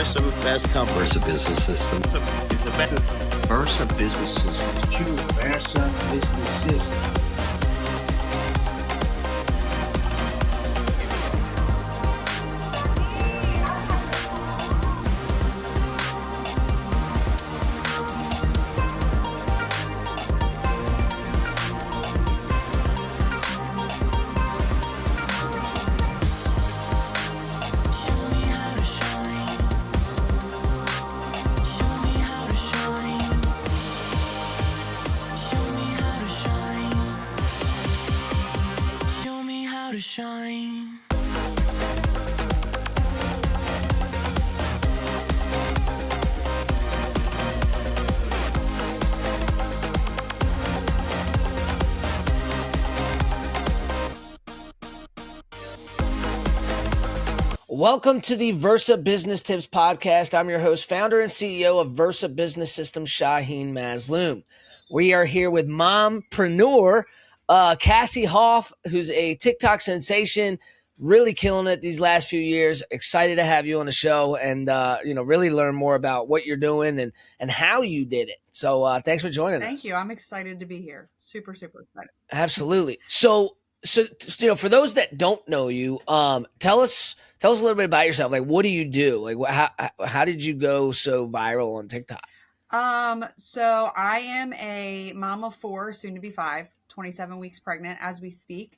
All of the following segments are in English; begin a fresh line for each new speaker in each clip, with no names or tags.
Versa best company.
Versa Business System.
It's a better.
Versa Business System.
True Versa Business System.
Welcome to the Versa Business Tips Podcast. I'm your host, founder and CEO of Versa Business Systems, Shaheen Mazloom. We are here with Mompreneur, Cassey HOFF, who's a TikTok sensation, really killing it these last few years. Excited to have you on the show and really learn more about what you're doing and how you did it. So thanks for joining us.
Thank you. I'm excited to be here. Super, super excited.
Absolutely. So for those that don't know you, tell us a little bit about yourself. Like, what do you do? Like, how did you go so viral on TikTok?
So I am a mom of 4, soon to be 5, 27 weeks pregnant as we speak.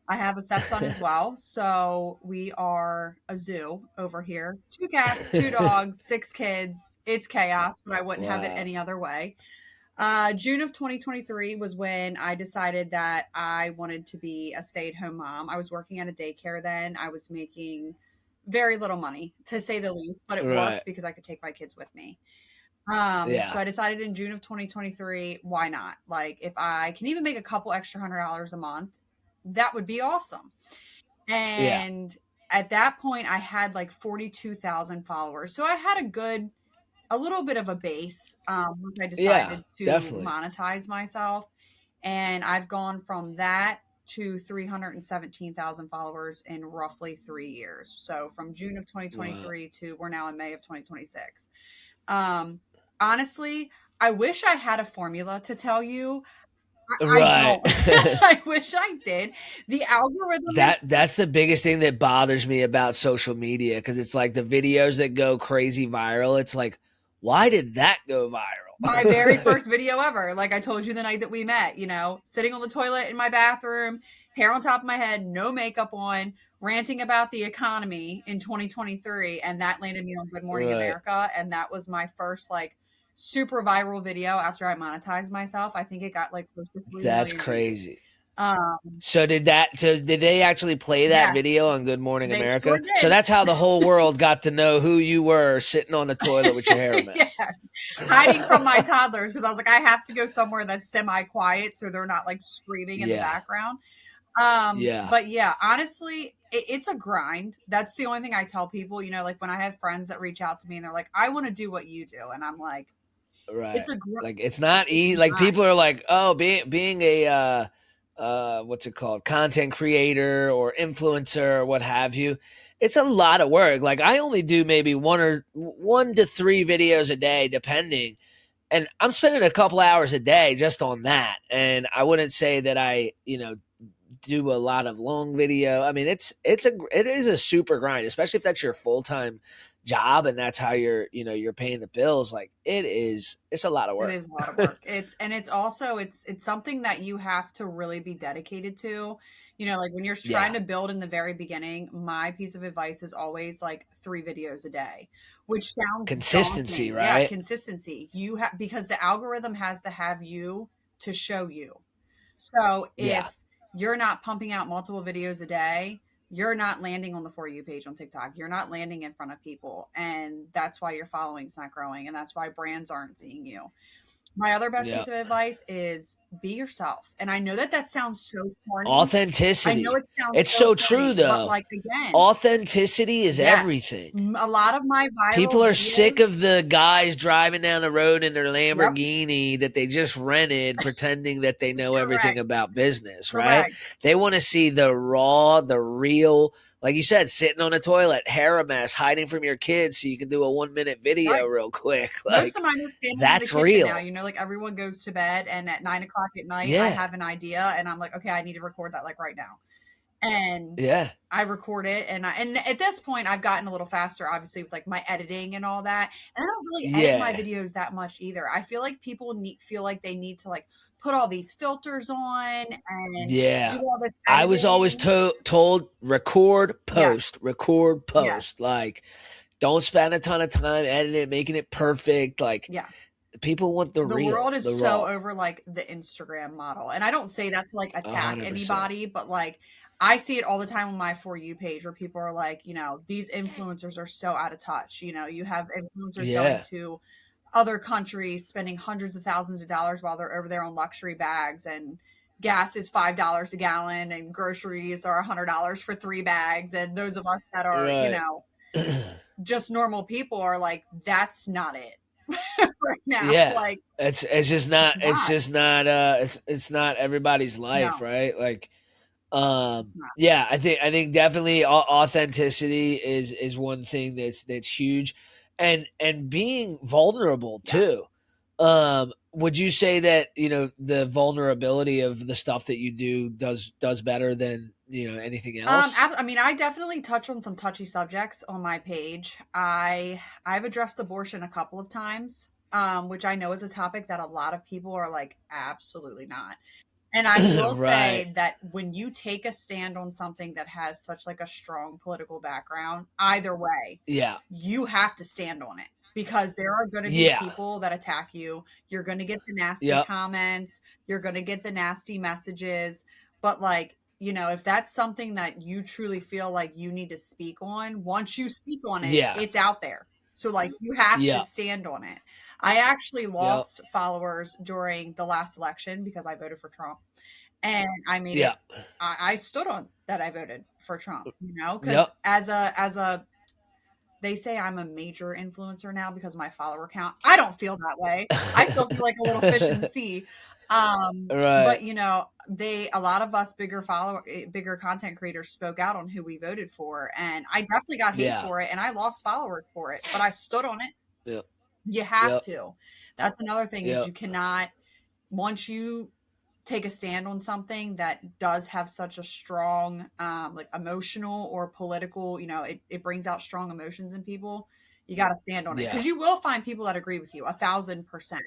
I have a stepson as well. So we are a zoo over here. 2 cats, 2 dogs, 6 kids. It's chaos, but I wouldn't have it any other way. June of 2023 was when I decided that I wanted to be a stay-at-home mom. I was working at a daycare then. I was making very little money, to say the least, but it worked because I could take my kids with me. So I decided in June of 2023, why not? Like, if I can even make a couple extra $100 a month, that would be awesome. And at that point, I had like 42,000 followers. So I had a little bit of a base once I decided to monetize myself. And I've gone from that to 317,000 followers in roughly 3 years. So from June of 2023 to we're now in May of 2026. Honestly, I wish I had a formula to tell you. I don't. I wish I did. The algorithm
that's the biggest thing that bothers me about social media, because it's like the videos that go crazy viral. It's like, why did that go viral?
My very first video ever. Like I told you the night that we met, sitting on the toilet in my bathroom, hair on top of my head, no makeup on, ranting about the economy in 2023. And that landed me on Good Morning America. And that was my first super viral video after I monetized myself. I think it got close to 3
That's
million
crazy.
views.
So did they actually play that video on Good Morning America?
Sure did.
So that's how the whole world got to know who you were, sitting on the toilet with your hair a mess.
Yes, hiding from my toddlers because I was like, I have to go somewhere that's semi-quiet so they're not screaming in the background. But yeah, honestly, it's a grind. That's the only thing I tell people. When I have friends that reach out to me and they're like, I want to do what you do, and I'm like, it's a
it's not easy. Like, people are like, oh, being a what's it called, content creator or influencer or what have you, it's a lot of work. Like, I only do maybe 1 to 3 videos a day, depending, and I'm spending a couple hours a day just on that. And I wouldn't say that I do a lot of long video. I mean, it is a super grind, especially if that's your full-time job and that's how you're paying the bills. Like, it's a lot of work.
It is a lot of work. It's something that you have to really be dedicated to. When you're trying to build in the very beginning, my piece of advice is always 3 videos a day, which sounds
consistency,
daunting.
right?
Yeah, consistency. Because the algorithm has to have you to show you. So if you're not pumping out multiple videos a day, you're not landing on the For You page on TikTok. You're not landing in front of people. And that's why your following's not growing. And that's why brands aren't seeing you. My other best piece of advice is be yourself. And I know that sounds so corny.
Authenticity.
I know it sounds
it's so
corny,
true, though.
But again,
authenticity is everything.
A lot of my viral
people are
videos,
sick of the guys driving down the road in their Lamborghini that they just rented, pretending that they know everything about business, right? They want to see the raw, the real, like you said, sitting on a toilet, hair a mess, hiding from your kids so you can do a 1-minute video
Right.
real quick.
Most
Like,
of mine are standing in the
that's
kitchen
real.
now. You know, like everyone goes to bed, and at 9 o'clock at night, I
Yeah.
have an idea, and I'm like, okay, I need to record that like right now. And
Yeah.
I record it, and at this point, I've gotten a little faster, obviously, with like my editing and all that. And I don't really edit my
Yeah.
videos that much either. I feel like people feel like they need to like put all these filters on and
Yeah.
do all this
I was always
editing.
told record,
Yes.
post, record, post.
Yes.
Like, don't spend a ton of time editing it, making it perfect. Like,
Yeah.
people want the real.
world is
the
so
raw.
over like the Instagram model. And I don't say that to like attack
100%.
anybody, but like I see it all the time on my For You page where people are like, you know, these influencers are so out of touch. You know, you have influencers going
Yeah.
to other countries spending hundreds of thousands of dollars while they're over there on luxury bags, and gas is $5 a gallon and groceries are $100 for 3 bags. And those of us that are, you
Right.
know, just normal people are like, that's not it. Right now.
Yeah.
Like,
It's just not, it's not everybody's life,
No.
right? Like, yeah, I think definitely authenticity is one thing that's huge, and being vulnerable
Yeah.
too. Would you say that, you know, the vulnerability of the stuff that you do does better than, you know, anything else?
I mean, I definitely touch on some touchy subjects on my page. I've addressed abortion a couple of times, which I know is a topic that a lot of people are like, absolutely not. And I will
Right.
say that when you take a stand on something that has such like a strong political background, either way,
Yeah.
you have to stand on it, because there are going to be
Yeah.
people that attack you. You're going to get the nasty
Yep.
comments. You're going to get the nasty messages. But like, you know, if that's something that you truly feel like you need to speak on, once you speak on it,
Yeah.
it's out there. So like you have to
Yep.
stand on it. I actually
Yep.
lost followers during the last election because I voted for Trump. And I made
Yeah.
it, I stood on that I voted for Trump, you know, because
Yep.
as a, they say I'm a major influencer now because of my follower count. I don't feel that way. I still feel like a little fish in the sea. But
Right.
you know, a lot of us bigger content creators spoke out on who we voted for, and I definitely got hate
Yeah.
for it, and I lost followers for it, but I stood on it.
Yep.
You have
Yep.
to. That's another thing, is
Yep.
you cannot, once you take a stand on something that does have such a strong like emotional or political, you know, it brings out strong emotions in people, you got to stand on it,
Yeah.
because you will find people that agree with you 1,000%.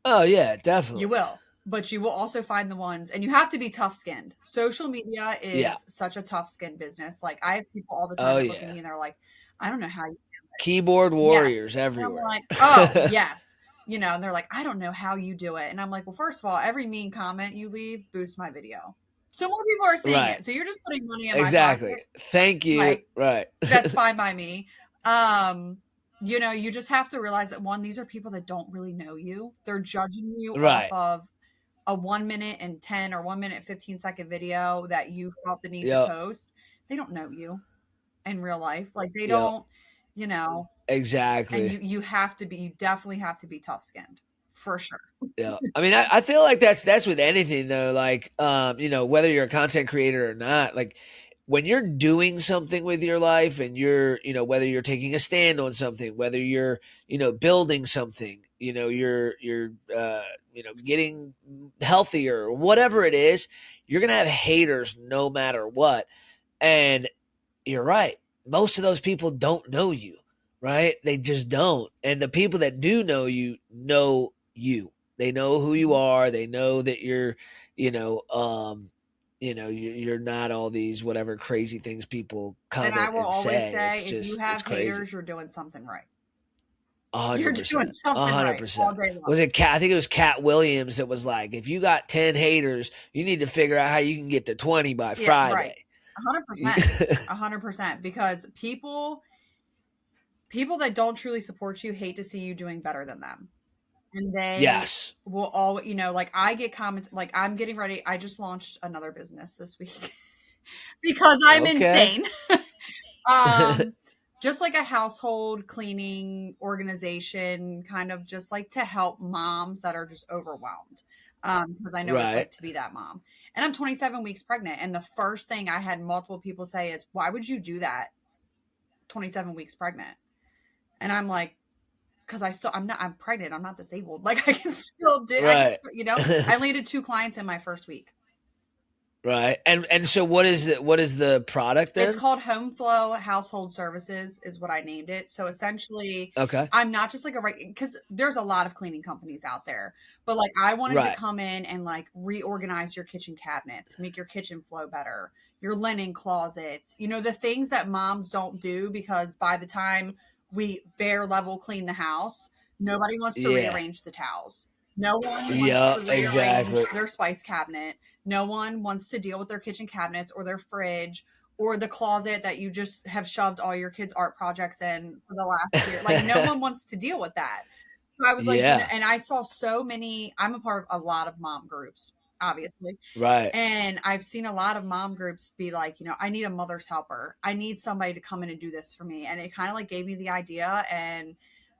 Oh yeah, definitely.
You will, but you will also find the ones, and you have to be tough skinned. Social media is
Yeah.
such a tough skinned business. Like I have people all the
Oh
time that look at
yeah.
me and they're like, I don't know how you do it.
Keyboard
Yes.
warriors
And I'm
everywhere.
like, oh yes. You know, and they're like, I don't know how you do it. And I'm like, well, first of all, every mean comment you leave boosts my video, so more people are seeing
Right.
it. So you're just putting money in my
Exactly.
pocket.
Thank you.
Like,
right.
That's fine by me. You know, you just have to realize that, one, these are people that don't really know you. They're judging you
Right.
off of a 1 minute and 10 or 1 minute 15-second video that you felt the need
Yep.
to post. They don't know you in real life. Like they
Yep.
don't, you know.
Exactly.
And you definitely have to be tough skinned, for sure.
Yeah. I mean, I feel like that's with anything though. Like, you know, whether you're a content creator or not, like when you're doing something with your life and you're, you know, whether you're taking a stand on something, whether you're, you know, building something, you know, you're, you know, getting healthier, whatever it is, you're going to have haters no matter what. And you're right. Most of those people don't know you, right? They just don't. And the people that do know you know you. They know who you are. They know that you're, you know, you're not all these whatever crazy things people comment
And I will always
say.
say,
It's
if you
just,
have
it's crazy.
haters, you're doing something right.
100%.
You're doing something right
100%.
all day long.
Was it Cat? I think it was Cat Williams that was like, if you got 10 haters, you need to figure out how you can get to 20 by Friday.
Right. 100%. 100%. Because people that don't truly support you hate to see you doing better than them. And they
Yes.
will all, you know, like I get comments, like I'm getting ready. I just launched another business this week because I'm insane. Just like a household cleaning organization, kind of just like to help moms that are just overwhelmed. Because I know what it's like to be that mom. And I'm 27 weeks pregnant. And the first thing I had multiple people say is, why would you do that 27 weeks pregnant? And I'm like, because I'm pregnant. I'm not disabled. Like I can still do,
Right.
I only did 2 clients in my first week.
Right. And so what is the product then?
It's called Home Flow Household Services is what I named it. So essentially,
Okay.
I'm not just like because there's a lot of cleaning companies out there, but like I wanted to
Right.
come in and like reorganize your kitchen cabinets, make your kitchen flow better, your linen closets, the things that moms don't do, because by the time we bare level clean the house, nobody wants to
Yeah.
rearrange the towels. No one wants
Yeah,
to rearrange
exactly.
their spice cabinet. No one wants to deal with their kitchen cabinets or their fridge or the closet that you just have shoved all your kids' art projects in for the last year. Like no one wants to deal with that. So I was like,
Yeah.
and I saw so many, I'm a part of a lot of mom groups, obviously.
Right.
And I've seen a lot of mom groups be like, I need a mother's helper. I need somebody to come in and do this for me. And it kind of like gave me the idea, and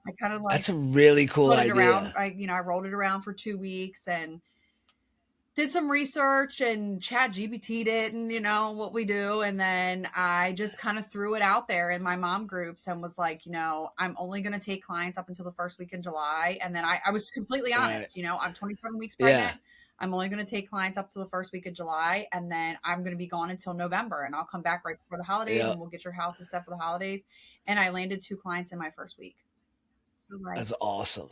I kind of like
That's a really cool
put it
idea.
around. I rolled it around for 2 weeks and did some research and chat GBT'd it and what we do. And then I just kind of threw it out there in my mom groups and was like, I'm only going to take clients up until the first week in July. And then I was completely honest, I'm 27 weeks pregnant.
Yeah.
I'm only going to take clients up to the first week of July. And then I'm going to be gone until November, and I'll come back right before the holidays and we'll get your houses set for the holidays. And I landed 2 clients in my first week. So like,
That's awesome.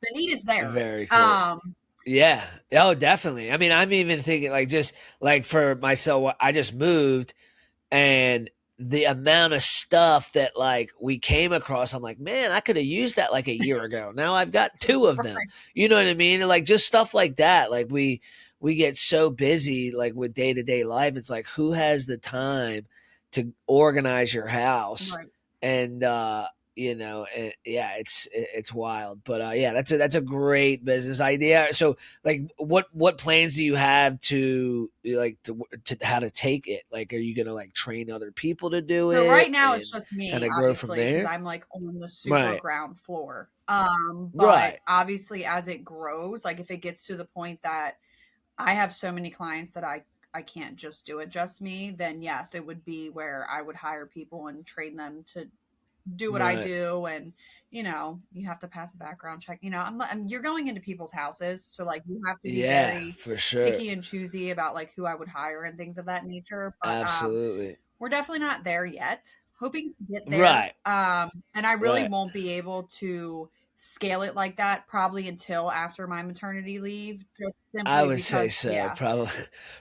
the need is there.
Very cool. Yeah. Oh, definitely. I mean, I'm even thinking like just like for myself, I just moved, and the amount of stuff that like we came across, I'm like, man, I could have used that like a year ago. Now I've got 2 of them. You know what I mean? Like just stuff like that. Like we get so busy like with day-to-day life. It's like, who has the time to organize your house?
Right.
And it's wild, but yeah, that's a great business idea. So like what plans do you have to how to take it? Like, are you gonna like train other people to do it?
Right now it's just me,
kind of grow from
obviously, because
there.
I'm like on the super ground floor. But
Right.
obviously as it grows, like if it gets to the point that I have so many clients that I can't just do it just me, then yes, it would be where I would hire people and train them to do what I do. And you have to pass a background check. You're going into people's houses, so like you have to be very
for sure.
picky and choosy about like who I would hire and things of that nature. But
Absolutely.
we're definitely not there yet. Hoping to get there.
Right.
And I really won't be able to scale it like that probably until after my maternity leave. Just simply
I would say so. Yeah.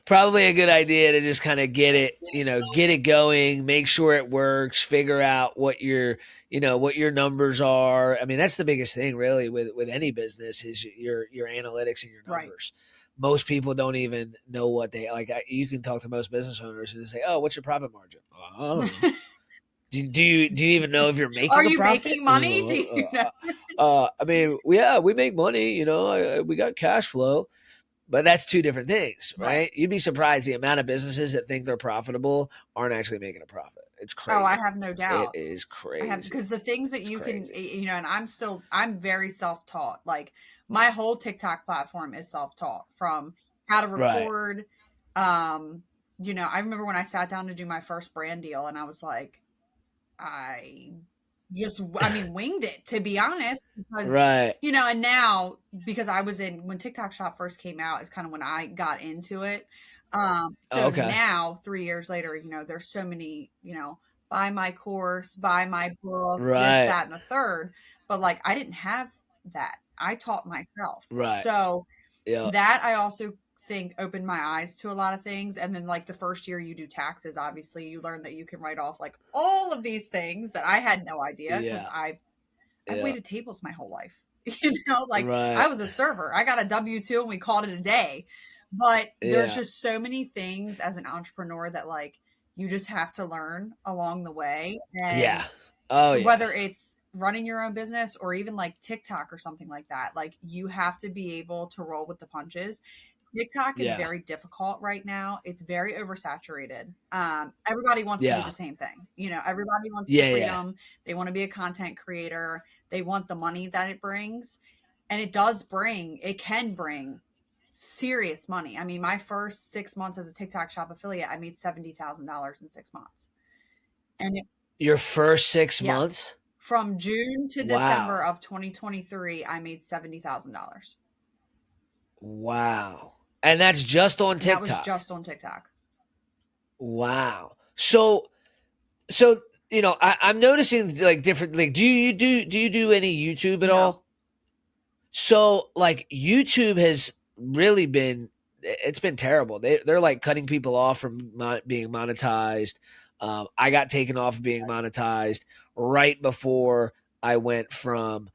Probably a good idea to just kind of get it going, make sure it works, figure out what your numbers are. I mean, that's the biggest thing really with any business is your analytics and your numbers. Right. Most people don't even know what they like. You can talk to most business owners and say, "Oh, what's your profit margin?" Oh, do you even know if you're making?
Are
you
making money? Do you
know? I mean, we make money. We got cash flow, but that's 2 different things, right? You'd be surprised the amount of businesses that think they're profitable aren't actually making a profit. It's crazy.
Oh, I have no doubt.
It is crazy.
Because the things that you can, and I'm very self-taught. Like my whole TikTok platform is self-taught, from how to record. Right. I remember when I sat down to do my first brand deal, and I was like, winged it, to be honest, because, and now because I was when TikTok Shop first came out is kind of when I got into it. Now 3 years later, there's so many, buy my course, buy my book, this, that, and the third, but like, I didn't have that. I taught myself. Right. So that I also think opened my eyes to a lot of things. And then like the first year you do taxes, obviously you learn that you can write off like all of these things that I had no idea, because I've waited tables my whole life. I was a server. I got a W-2 and we called it a day. But there's just so many things as an entrepreneur that like you just have to learn along the way. And whether it's running your own business or even like TikTok or something like that, like you have to be able to roll with the punches. TikTok is very difficult right now. It's very oversaturated. Everybody wants to do the same thing. Everybody wants the freedom. Yeah. They want to be a content creator. They want the money that it brings. And it can bring serious money. I mean, my first 6 months as a TikTok shop affiliate, I made $70,000 in 6 months. And
Your first 6
yes,
months?
from June to December
Wow.
of 2023, I made $70,000.
Wow. And that's just on
And that was
TikTok.
just on TikTok.
Wow. So I'm noticing like different, like do you do any YouTube at
No.
all? So like YouTube has really been, it's been terrible. They're like cutting people off from being monetized. I got taken off of being monetized right before I went from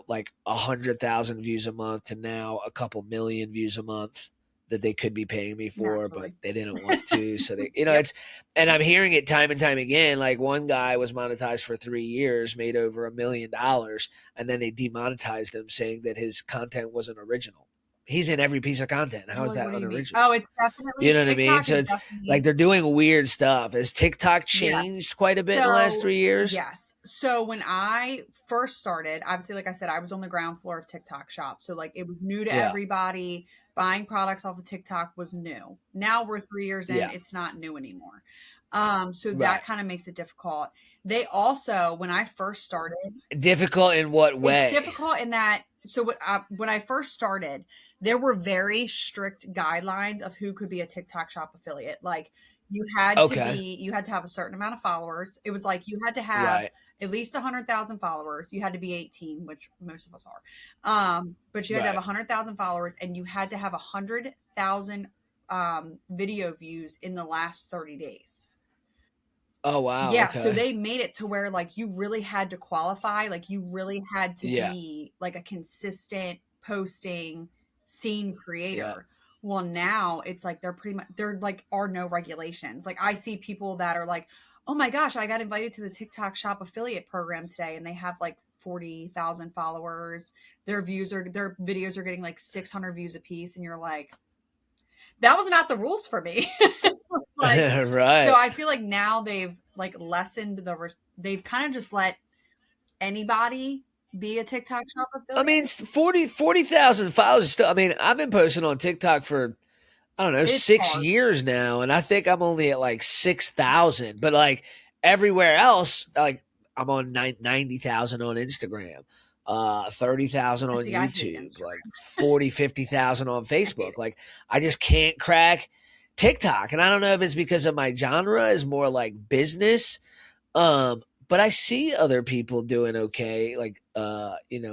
like 100,000 views a month to now a couple million views a month that they could be paying me for, but
Naturally.
they didn't want to. So they,
Yep.
it's, and I'm hearing it time and time again. Like one guy was monetized for 3 years, made over $1 million, and then they demonetized him, saying that his content wasn't original. He's in every piece of content. How is
Like,
that
what do you mean?
unoriginal?
Oh, it's definitely
You know what I mean?
TikTok
So
is
it's
definitely
like they're doing weird stuff. Has TikTok
yes.
changed quite a bit in the last 3 years?
Yes. So when I first started, obviously, like I said, I was on the ground floor of TikTok shop. So like it was new to
Yeah.
everybody. Buying products off of TikTok was new. Now we're 3 years in,
Yeah.
it's not new anymore. So
Right.
that kind of makes it difficult. They also, when I first started,
Difficult in what way?
it's difficult in that. So when I first started, there were very strict guidelines of who could be a TikTok shop affiliate. Like you had to have a certain amount of followers. It was like you had to have
Right.
at least 100,000 followers. You had to be 18, which most of us are. But you had to have
Right.
100,000 followers, and you had to have 100,000 video views in the last 30 days.
Oh wow.
Yeah,
Okay.
so they made it to where like you really had to qualify, like you really had to
Yeah.
be like a consistent posting scene
Yeah.
creator. Well, now it's like they're like are no regulations. Like I see people that are like, "Oh my gosh, I got invited to the TikTok shop affiliate program today," and they have like 40,000 followers. Their videos are getting like 600 views a piece, and you're like, that was not the rules for me. Like,
Right.
so I feel like now they've like lessened they've kind of just let anybody be a TikTok shop affiliate.
I mean, 40,000 followers is still. I mean, I've been posting on TikTok for I don't know
It's
6
hard.
years now, and I think I'm only at like 6,000. But like everywhere else, like I'm on 90,000 on Instagram, 30,000 on
See, I hate
YouTube,
Instagram.
like 40, 50,000 on Facebook. Like I just can't crack TikTok, and I don't know if it's because of my genre is more like business. But I see other people doing okay, like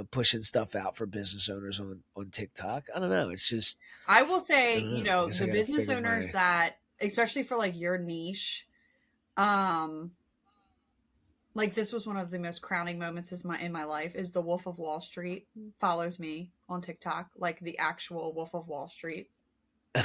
pushing stuff out for business owners on TikTok. I don't know. It's just
I will
I
say,
don't
you
know. I
know,
guess
the
I gotta
business
figure
owners
my
that, especially for like your niche, um, like this was one of the most crowning moments in my life is the Wolf of Wall Street follows me on TikTok, like the actual Wolf of Wall Street.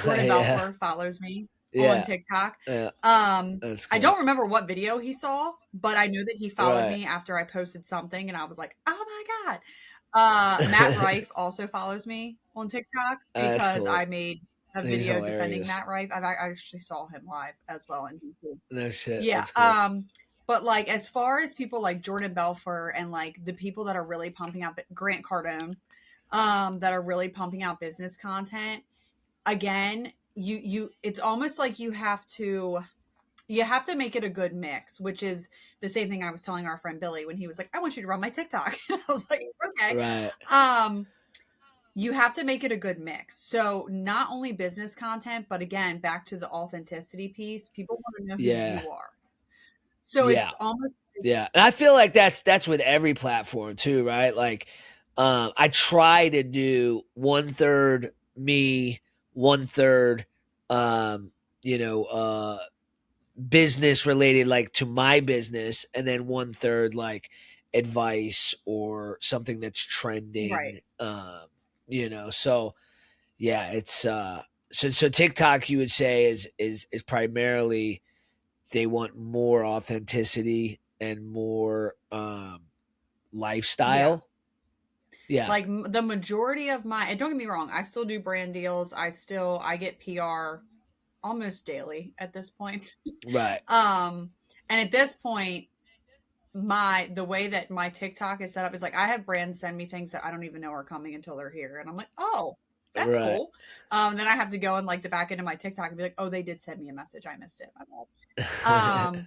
Jordan
yeah,
Belfort follows me on
yeah,
TikTok.
yeah. That's
I
cool.
don't remember what video he saw, but I know that he followed
Right.
me after I posted something, and I was like, "Oh my god!" Matt Rife also follows me on TikTok
That's
because I
cool.
made a
He's
video defending
hilarious.
Matt Rife. I actually saw him live as well in DC.
No shit.
Yeah.
That's cool.
But like as far as people like Jordan Belfort and like the people that are really pumping out Grant Cardone, that are really pumping out business content, again, it's almost like you have to make it a good mix, which is the same thing I was telling our friend Billy when he was like, "I want you to run my TikTok." And I was like, "Okay."
Right.
You have to make it a good mix. So not only business content, but again, back to the authenticity piece, people want to know who
Yeah.
you are. So
Yeah.
it's almost
Yeah. And I feel like that's with every platform too, right? Like I try to do 1/3 me, 1/3 um, you know, business related like to my business, and then 1/3 like advice or something that's trending.
right.
So yeah, it's so TikTok you would say is primarily they want more authenticity and more
Yeah.
lifestyle. Yeah.
Like the majority of and don't get me wrong, I still do brand deals. I get PR almost daily at this point.
Right.
And at this point, the way that my TikTok is set up is like I have brands send me things that I don't even know are coming until they're here, and I'm like, oh. that's cool. Then I have to go in like the back end of my TikTok and be like, oh, they did send me a message. I missed it. My bad.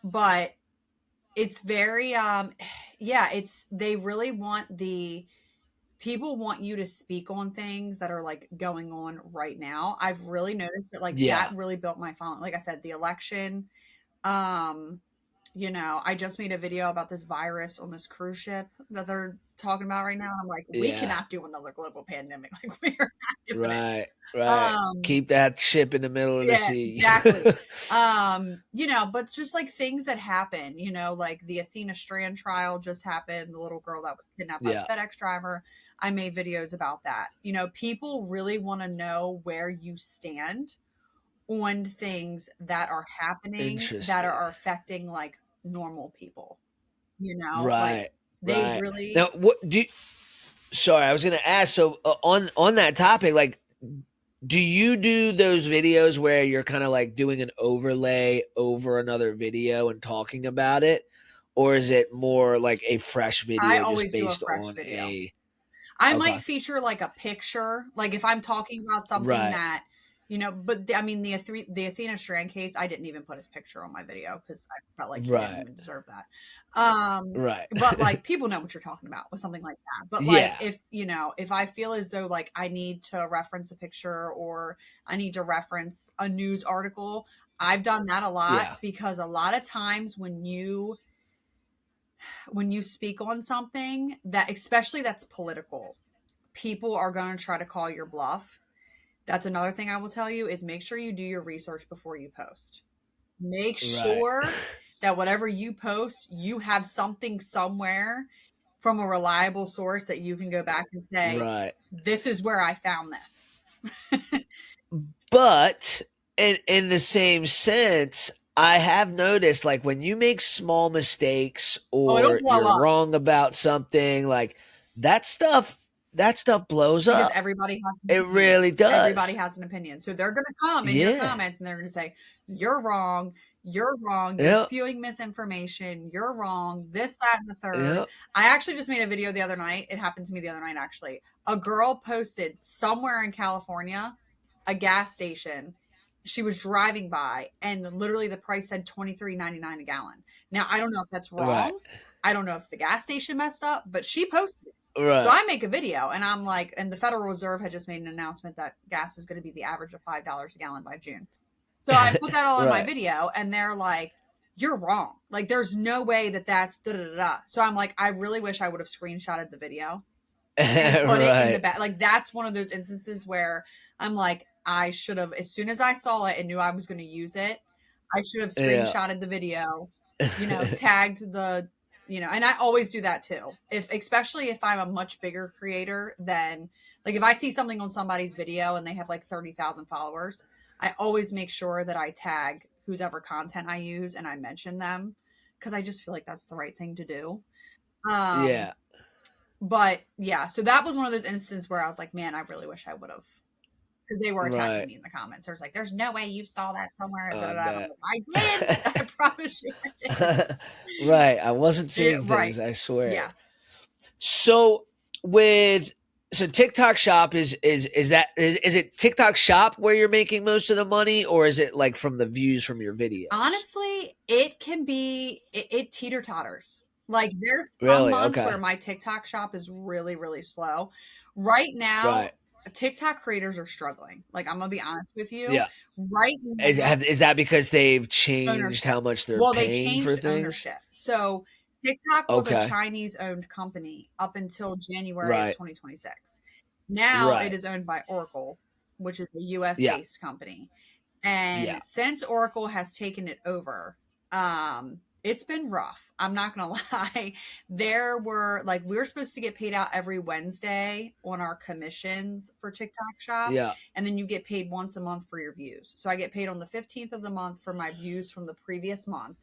But it's very, yeah, they really want people want you to speak on things that are like going on right now. I've really noticed that like that really built my following. Like I said, the election, I just made a video about this virus on this cruise ship that they're talking about right now. I'm like, we cannot do another global pandemic. Like we are not doing it.
Right. Keep that ship in the middle of the sea.
Exactly. But just like things that happen, like the Athena Strand trial just happened, the little girl that was kidnapped by the FedEx driver. I made videos about that. People really want to know where you stand on things that are happening that are affecting like normal people.
Right.
Like they really.
Now, sorry, I was going to ask. So on that topic, like, do you do those videos where you're kind of like doing an overlay over another video and talking about it, or is it more like a fresh video just based on video.
I might feature like a picture, like if I'm talking about something that, but I mean, the Athena Strand case, I didn't even put his picture on my video because I felt like he didn't even deserve that. But like people know what you're talking about with something like that. But like if I feel as though like I need to reference a picture or I need to reference a news article, I've done that a lot because a lot of times when you speak on something that, especially that's political, people are going to try to call your bluff. That's another thing I will tell you is make sure you do your research before you post. Make sure that whatever you post, you have something somewhere from a reliable source that you can go back and say, this is where I found this.
But in the same sense, I have noticed like when you make small mistakes or you're wrong about something, like that stuff blows up.
Because everybody has
an opinion. It really does.
Everybody has an opinion. So they're going to come in your comments and they're going to say, you're wrong. You're spewing misinformation. You're wrong. This, that, and the third. I actually just made a video the other night. It happened to me the other night, actually. A girl posted somewhere in California, a gas station. She was driving by and literally the price said $23.99 a gallon. Now, I don't know if that's wrong. I don't know if the gas station messed up, but she posted it. So I make a video and I'm like, and the Federal Reserve had just made an announcement that gas is going to be the average of $5 a gallon by June. So I put that all in my video and they're like, you're wrong. Like, there's no way that's da-da-da-da. So I'm like, I really wish I would have screenshotted the video and put it in the back. Like, that's one of those instances where I'm like, I should have, as soon as I saw it and knew I was going to use it, I should have screenshotted the video, tagged the, and I always do that too. Especially if I'm a much bigger creator than, like, if I see something on somebody's video and they have like 30,000 followers, I always make sure that I tag whose ever content I use and I mention them because I just feel like that's the right thing to do. But yeah, so that was one of those instances where I was like, man, I really wish I would have, because they were attacking me in the comments. There's like, there's no way you saw that somewhere. I did. I promise you I did.
I wasn't seeing things, I swear. Yeah. So TikTok Shop is it TikTok Shop where you're making most of the money, or is it like from the views from your videos?
Honestly, it can be, it teeter-totters. Like there's some months where my TikTok Shop is really, really slow. Right now, TikTok creators are struggling. Like, I'm gonna be honest with you. Yeah. Right now,
is that because they've changed how much they're paying for things?
Ownership. So TikTok was a Chinese-owned company up until January of 2026. Now it is owned by Oracle, which is a U.S.-based company. And since Oracle has taken it over, it's been rough. I'm not going to lie. There were, like, we were supposed to get paid out every Wednesday on our commissions for TikTok Shop. Yeah. And then you get paid once a month for your views. So I get paid on the 15th of the month for my views from the previous month.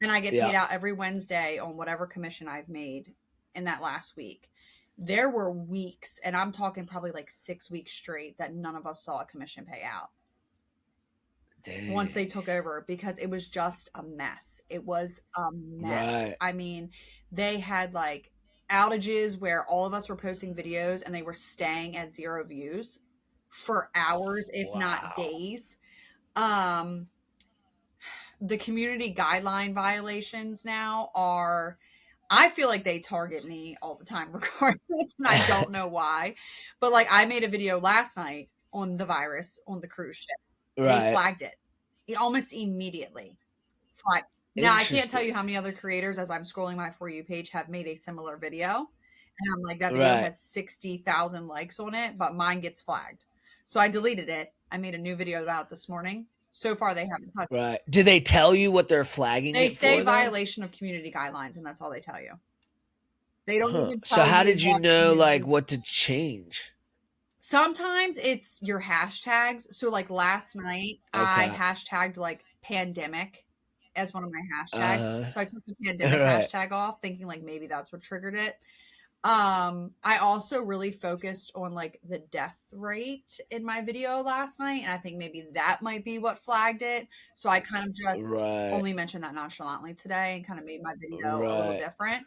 And I get paid out every Wednesday on whatever commission I've made in that last week. There were weeks, and I'm talking probably like 6 weeks straight, that none of us saw a commission payout. Dang. Once they took over, because it was just a mess. It was a mess. I mean, they had like outages where all of us were posting videos and they were staying at 0 views for hours, if not days. The community guideline violations now are, I feel like they target me all the time regardless, and I don't know why. But like, I made a video last night on the virus on the cruise ship. They flagged it almost immediately. Now, I can't tell you how many other creators, as I'm scrolling my For You page, have made a similar video. And I'm like, that video has 60,000 likes on it, but mine gets flagged. So I deleted it. I made a new video about it this morning. So far, they haven't touched it.
Right. Do they tell you what they're flagging
They
it for?
say violation of community guidelines, and that's all they tell you. They don't even tell
So how did you
what
know,
community-
like, what to change?
Sometimes it's your hashtags. So like last night, I hashtagged like pandemic as one of my hashtags. So I took the pandemic hashtag off, thinking like maybe that's what triggered it. I also really focused on like the death rate in my video last night, and I think maybe that might be what flagged it. So I kind of just only mentioned that nonchalantly today and kind of made my video a little different.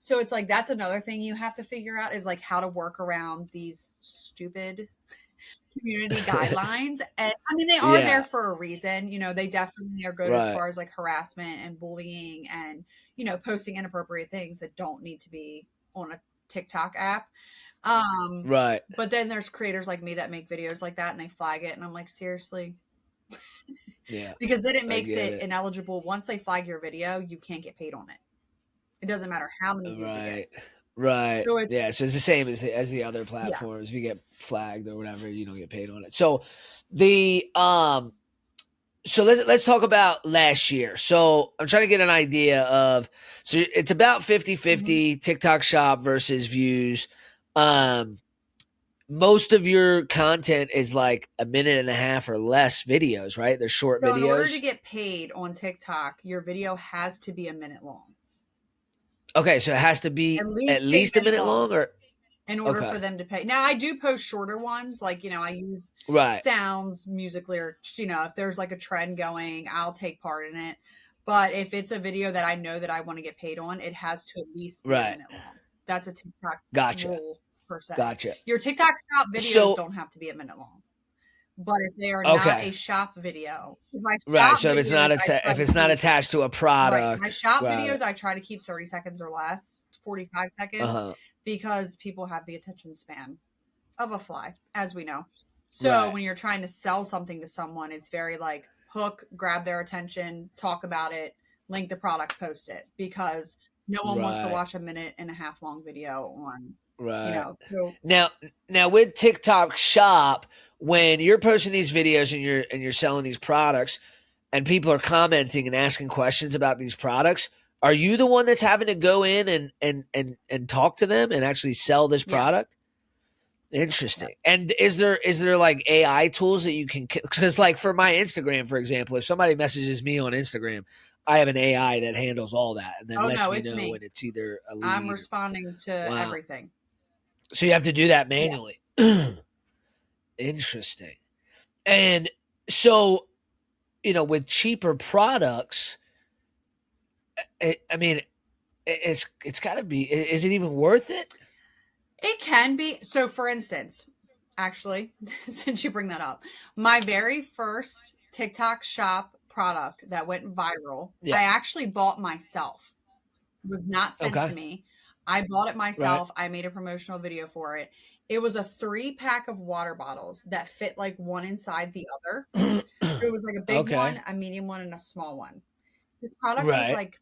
So it's like, that's another thing you have to figure out, is like how to work around these stupid community guidelines. And I mean, they are there for a reason. You know, they definitely are good as far as like harassment and bullying and, you know, posting inappropriate things that don't need to be on a TikTok app. But then there's creators like me that make videos like that and they flag it, and I'm like, seriously? Because then it makes it ineligible. Once they flag your video, you can't get paid on it. It doesn't matter how many views it gets. So it's,
so it's the same as the other platforms. If you get flagged or whatever, you don't get paid on it. So the so let's talk about last year. So I'm trying to get an idea of, so it's about 50-50 TikTok shop versus views. Most of your content is like a minute and a half or less videos, right? They're short videos.
In order to get paid on TikTok, your video has to be a minute long.
Okay, so it has to be at least a minute long, or
in order for them to pay. Now, I do post shorter ones, like, you know, I use sounds, music lyrics. You know, if there's like a trend going, I'll take part in it. But if it's a video that I know that I want to get paid on, it has to at least be a minute long. That's a TikTok rule per se. Your TikTok shop videos don't have to be a minute long. But if they are not a shop video,
so if it's not attached to a product,
my shop videos I try to keep 30 seconds or less, 45 seconds, because people have the attention span of a fly, as we know. So when you're trying to sell something to someone, it's very like hook, grab their attention, talk about it, link the product, post it, because no one wants to watch a minute and a half long video on. You know, so
now with TikTok shop, when you're posting these videos and you're selling these products and people are commenting and asking questions about these products, are you the one that's having to go in and talk to them and actually sell this product? Interesting. And is there like AI tools that you can, because like for my Instagram, for example, if somebody messages me on Instagram, I have an AI that handles all that and then lets me know when it's either a lead.
I'm responding to everything.
So you have to do that manually. Interesting. And so, you know, with cheaper products, I mean, it's got to be, is it even worth it?
It can be. So for instance, actually, since you bring that up, my very first TikTok shop product that went viral, I actually bought myself. It was not sent to me. I bought it myself. I made a promotional video for it. It was a 3-pack of water bottles that fit like one inside the other. It was like a big one, a medium one, and a small one. This product was like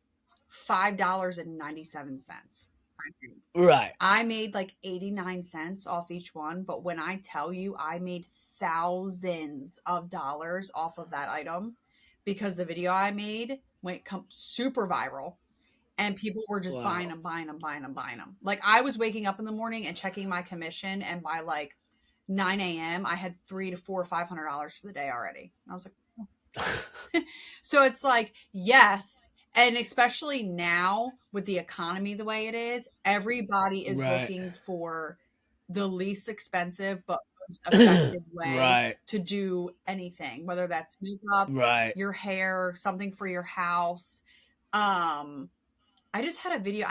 $5.97. I made like 89 cents off each one, but when I tell you I made thousands of dollars off of that item, because the video I made went super viral. And people were just buying them. Like, I was waking up in the morning and checking my commission, and by like 9 a.m., I had $300 to $400 or $500 for the day already. And I was like, oh. So it's like, yes. And especially now with the economy the way it is, everybody is looking for the least expensive but most effective way to do anything, whether that's makeup, your hair, something for your house. I just had a video.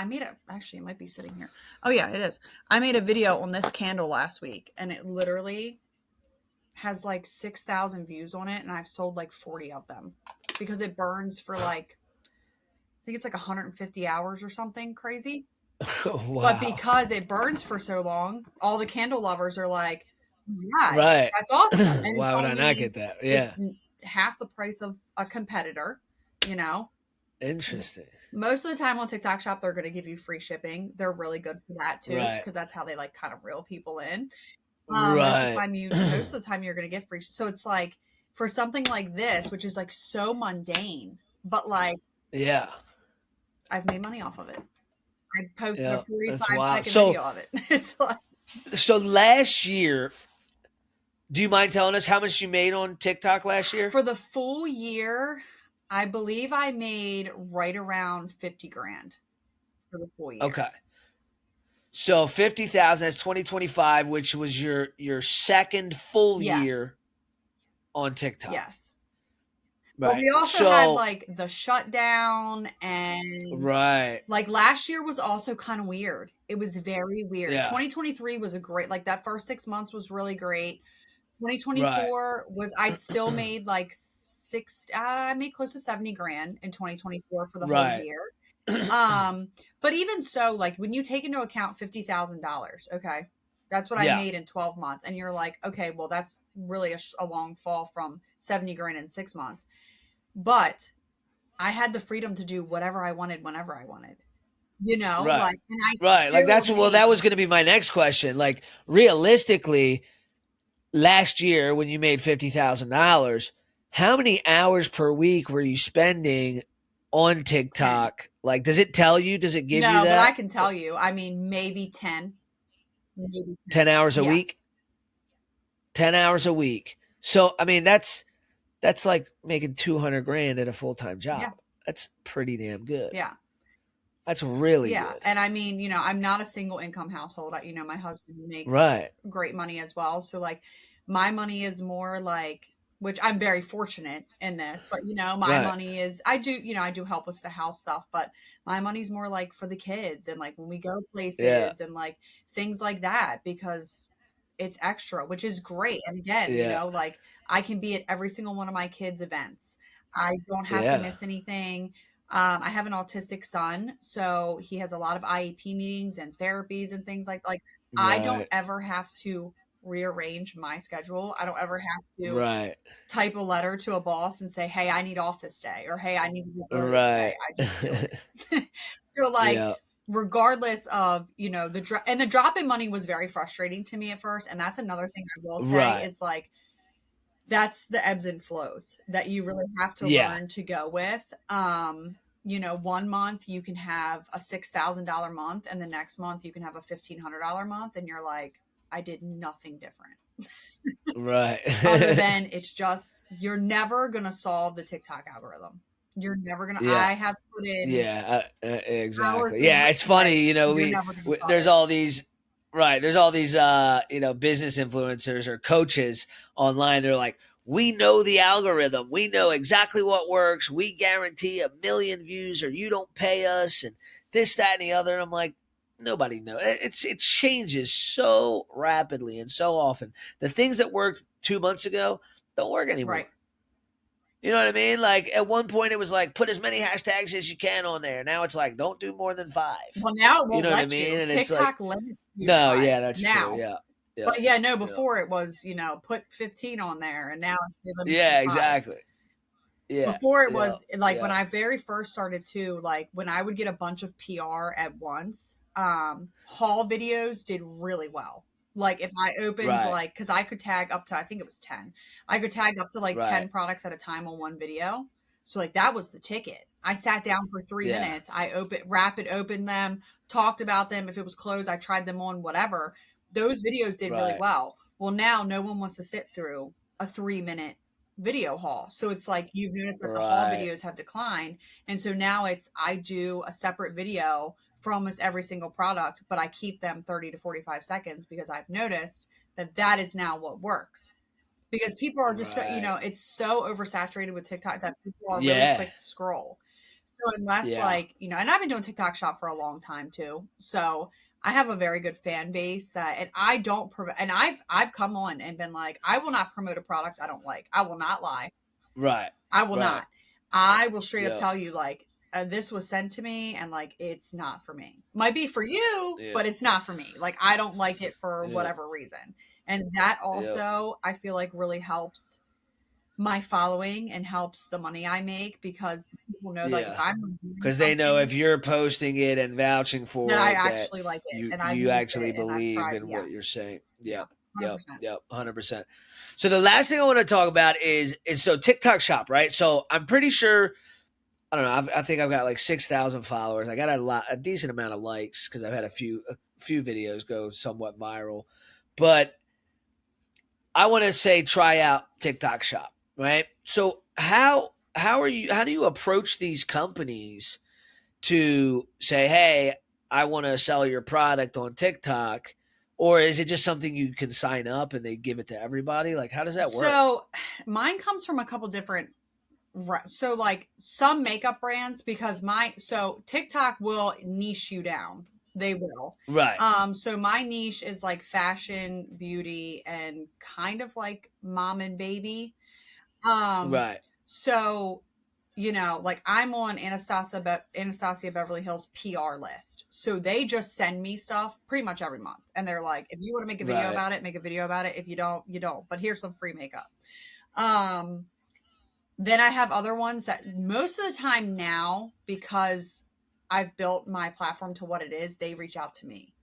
Actually, it might be sitting here. Oh, yeah, it is. I made a video on this candle last week, and it literally has like 6,000 views on it, and I've sold like 40 of them because it burns for like, I think it's like 150 hours or something crazy.
Wow.
But because it burns for so long, all the candle lovers are like, yeah,
Right.
that's awesome. And
Why would I not get that? Yeah.
It's half the price of a competitor, you know?
Interesting.
Most of the time on TikTok Shop, they're going to give you free shipping. They're really good for that too,
Right.
because that's how they like kind of reel people in.
Right.
Most of the time you're going to get free. So it's like for something like this, which is like so mundane, but like,
Yeah.
I've made money off of it. I posted
Yeah,
a 45
that's wild.
second
So-
video of it. It's like,
So last year, do you mind telling us how much you made on TikTok last year?
for the full year, I believe I made right around 50 grand for the full year.
Okay. So 50,000, that's 2025, which was your second full
Yes.
year on TikTok.
Yes.
Right.
But we also had like the shutdown and
right.
like last year was also kind of weird. It was very weird.
Yeah.
2023 was that first 6 months was really great. 2024 was, I still made like I made close to 70 grand in 2024 for the whole year. But even so, like when you take into account $50,000, okay, that's what I made in 12 months. And you're like, okay, well, that's really a long fall from 70 grand in 6 months. But I had the freedom to do whatever I wanted, whenever I wanted, you know?
Right.
Like, and
Like that was going to be my next question. Like realistically, last year when you made $50,000, how many hours per week were you spending on TikTok?
10.
Like, does it tell you? Does it give you that?
No, but I can tell you. I mean, maybe 10. Maybe
10 hours a week? 10 hours a week. So, I mean, that's like making 200 grand at a full-time job.
Yeah.
That's pretty damn good.
Yeah.
That's really good.
And I mean, you know, I'm not a single income household. You know, my husband makes great money as well. So like my money is more like, which I'm very fortunate in this, but you know, my money is, I do help with the house stuff, but my money's more like for the kids and like when we go places and like things like that, because it's extra, which is great. And again, you know, like I can be at every single one of my kids' events. I don't have to miss anything. I have an autistic son, so he has a lot of IEP meetings and therapies and things like I don't ever have to rearrange my schedule. I don't ever have to type a letter to a boss and say, hey, I need off this day, or hey, I need to do this day. I just do it. So like regardless of, you know, the drop in money was very frustrating to me at first. And that's another thing I will say is like, that's the ebbs and flows that you really have to learn to go with. You know, 1 month you can have a $6,000 month and the next month you can have a $1,500 month. And you're like, I did nothing different. Other than it's just, you're never going to solve the TikTok algorithm. You're never going to, I have put in.
Exactly. Yeah. It's funny, you know, there's all these, there's all these, you know, business influencers or coaches online. They're like, we know the algorithm. We know exactly what works. We guarantee 1 million views or you don't pay us and this, that, and the other. And I'm like, nobody knows. It changes so rapidly and so often. The things that worked 2 months ago don't work anymore.
Right.
You know what I mean? Like at one point it was like, put as many hashtags as you can on there. Now it's like, don't do more than 5.
Well, now it won't,
you know
let
what I mean?
you.
And
TikTok
it's like,
limits you.
No, yeah, that's true. Yeah.
But yeah, no, before it was, you know, put 15 on there and now it's
exactly. Yeah.
Before it was like when I very first started too, like when I would get a bunch of PR at once, haul videos did really well. Like if I opened like, cause I could tag up to, I think it was 10. I could tag up to like 10 products at a time on one video. So like that was the ticket. I sat down for 3 minutes. I rapid opened them, talked about them. If it was closed, I tried them on, whatever. Those videos did really well. Well, now no one wants to sit through a 3-minute video haul. So it's like you've noticed that the haul videos have declined. And so now I do a separate video for almost every single product, but I keep them 30 to 45 seconds because I've noticed that is now what works. Because people are just, so, you know, it's so oversaturated with TikTok that people are really quick to scroll. So unless like, you know, and I've been doing TikTok shop for a long time too. So I have a very good fan base that, and I don't, and I've come on and been like, I will not promote a product I don't like. I will not lie.
Right.
I will
Right.
not. I will straight up
Yeah.
tell you like, this was sent to me and like, it's not for me. Might be for you,
Yeah.
but it's not for me. Like, I don't like it for
Yeah.
whatever reason. And that also, I feel like really helps my following and helps the money I make, because people know like if I'm
because they know if you're posting it and vouching for
that
it,
I
that
actually like it and I've
you
used
actually
it and I've
believe
tried.
in
Yeah.
what you're saying.
Yeah.
Yep.
100%.
Yep. 100%. So the last thing I want to talk about is so TikTok shop, right? So I'm pretty sure, I don't know, I think I've got like 6,000 followers. I got a decent amount of likes because I've had a few videos go somewhat viral. But I want to say try out TikTok shop, right? So how do you approach these companies to say, hey, I want to sell your product on TikTok? Or is it just something you can sign up and they give it to everybody? Like, how does that work?
So mine comes from a couple different, so like some makeup brands, because so TikTok will niche you down. They will.
Right.
So my niche is like fashion, beauty, and kind of like mom and baby.
Right.
So, you know, like I'm on Anastasia Beverly Hills PR list. So they just send me stuff pretty much every month. And they're like, if you want to make a video about it, make a video about it. If you don't, you don't. But here's some free makeup. Then I have other ones that most of the time now, because I've built my platform to what it is, they reach out to me.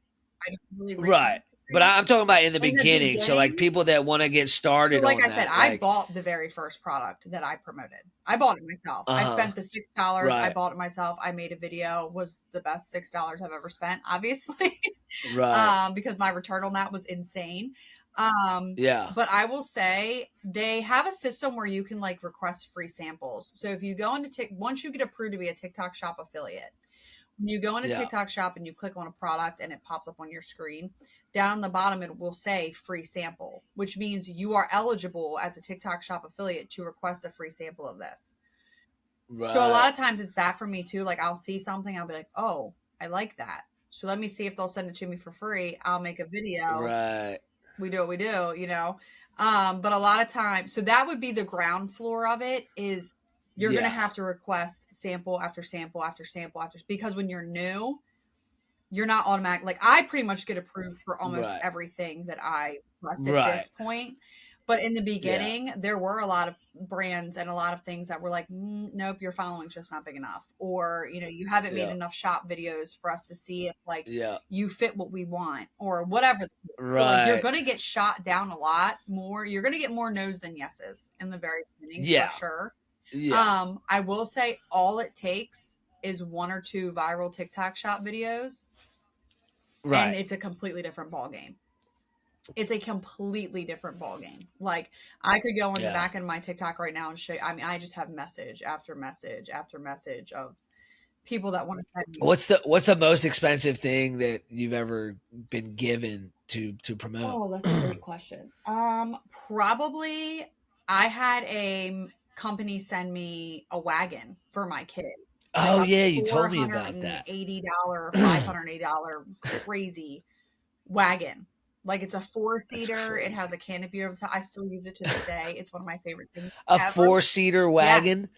I don't really
Right. But I'm talking about in the beginning. So like people that want to get started.
So like
on
I said,
that,
I bought the very first product that I promoted. I bought it myself. I spent the $6. I
Right.
bought it myself. I made a video. Was the best $6 I've ever spent, obviously.
Right.
Because my return on that was insane.
Yeah.
But I will say they have a system where you can like request free samples. So if you go into once you get approved to be a TikTok shop affiliate, when you go into TikTok shop and you click on a product and it pops up on your screen, down on the bottom it will say free sample, which means you are eligible as a TikTok shop affiliate to request a free sample of this. Right. So a lot of times it's that for me too. Like I'll see something, I'll be like, oh, I like that. So let me see if they'll send it to me for free. I'll make a video.
Right.
We do what we do, you know. But a lot of times, so that would be the ground floor of it, is you're going to have to request sample after sample after sample after, because when you're new, you're not automatic. Like I pretty much get approved for almost everything that I request at this point. But in the beginning, there were a lot of brands and a lot of things that were like, nope, your following's just not big enough. Or, you know, you haven't made enough shop videos for us to see if like you fit what we want or whatever. Like, you're going to get shot down a lot more. You're going to get more no's than yeses in the very beginning, for sure. Yeah. I will say all it takes is 1 or 2 viral TikTok shop videos. Right. And it's a completely different ball game. It's a completely different ball game. Like I could go in the back end of my TikTok right now and show you, I mean, I just have message after message after message of people that want to send me.
What's the most expensive thing that you've ever been given to promote?
Oh, that's a great question. Probably I had a company send me a wagon for my kid.
Oh yeah, you told me about that.
$480, $580 crazy wagon. Like it's a 4-seater. It has a canopy over the top. I still use it to this day. It's one of my favorite things.
A 4-seater wagon?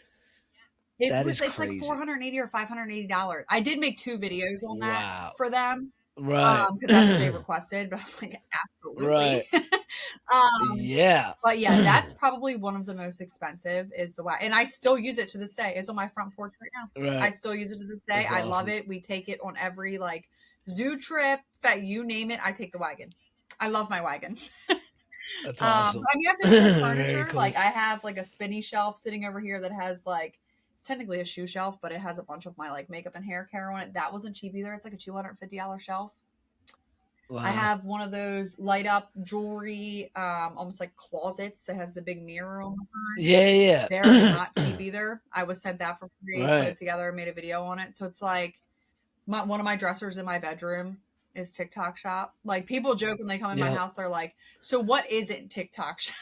Yes. It's like $480 or $580. I did make 2 videos on that for them.
Right.
Because that's what they requested. But I was like, absolutely.
Right.
But yeah, that's probably one of the most expensive is the wagon. And I still use it to this day. It's on my front porch right now. Right. I still use it to this day. I love it. We take it on every like zoo trip, you name it. I take the wagon. I love my wagon.
That's awesome.
I mean, I have this furniture. Cool. Like I have like a spinny shelf sitting over here that has like, it's technically a shoe shelf, but it has a bunch of my like makeup and hair care on it. That wasn't cheap either. It's like a $250 shelf. Wow. I have one of those light up jewelry, almost like closets that has the big mirror on the front.
Yeah.
They're not cheap either. I was sent that for free, put it together, made a video on it. So it's like one of my dressers in my bedroom is TikTok shop. Like people joke when they come in my house, they're like, so what isn't TikTok shop?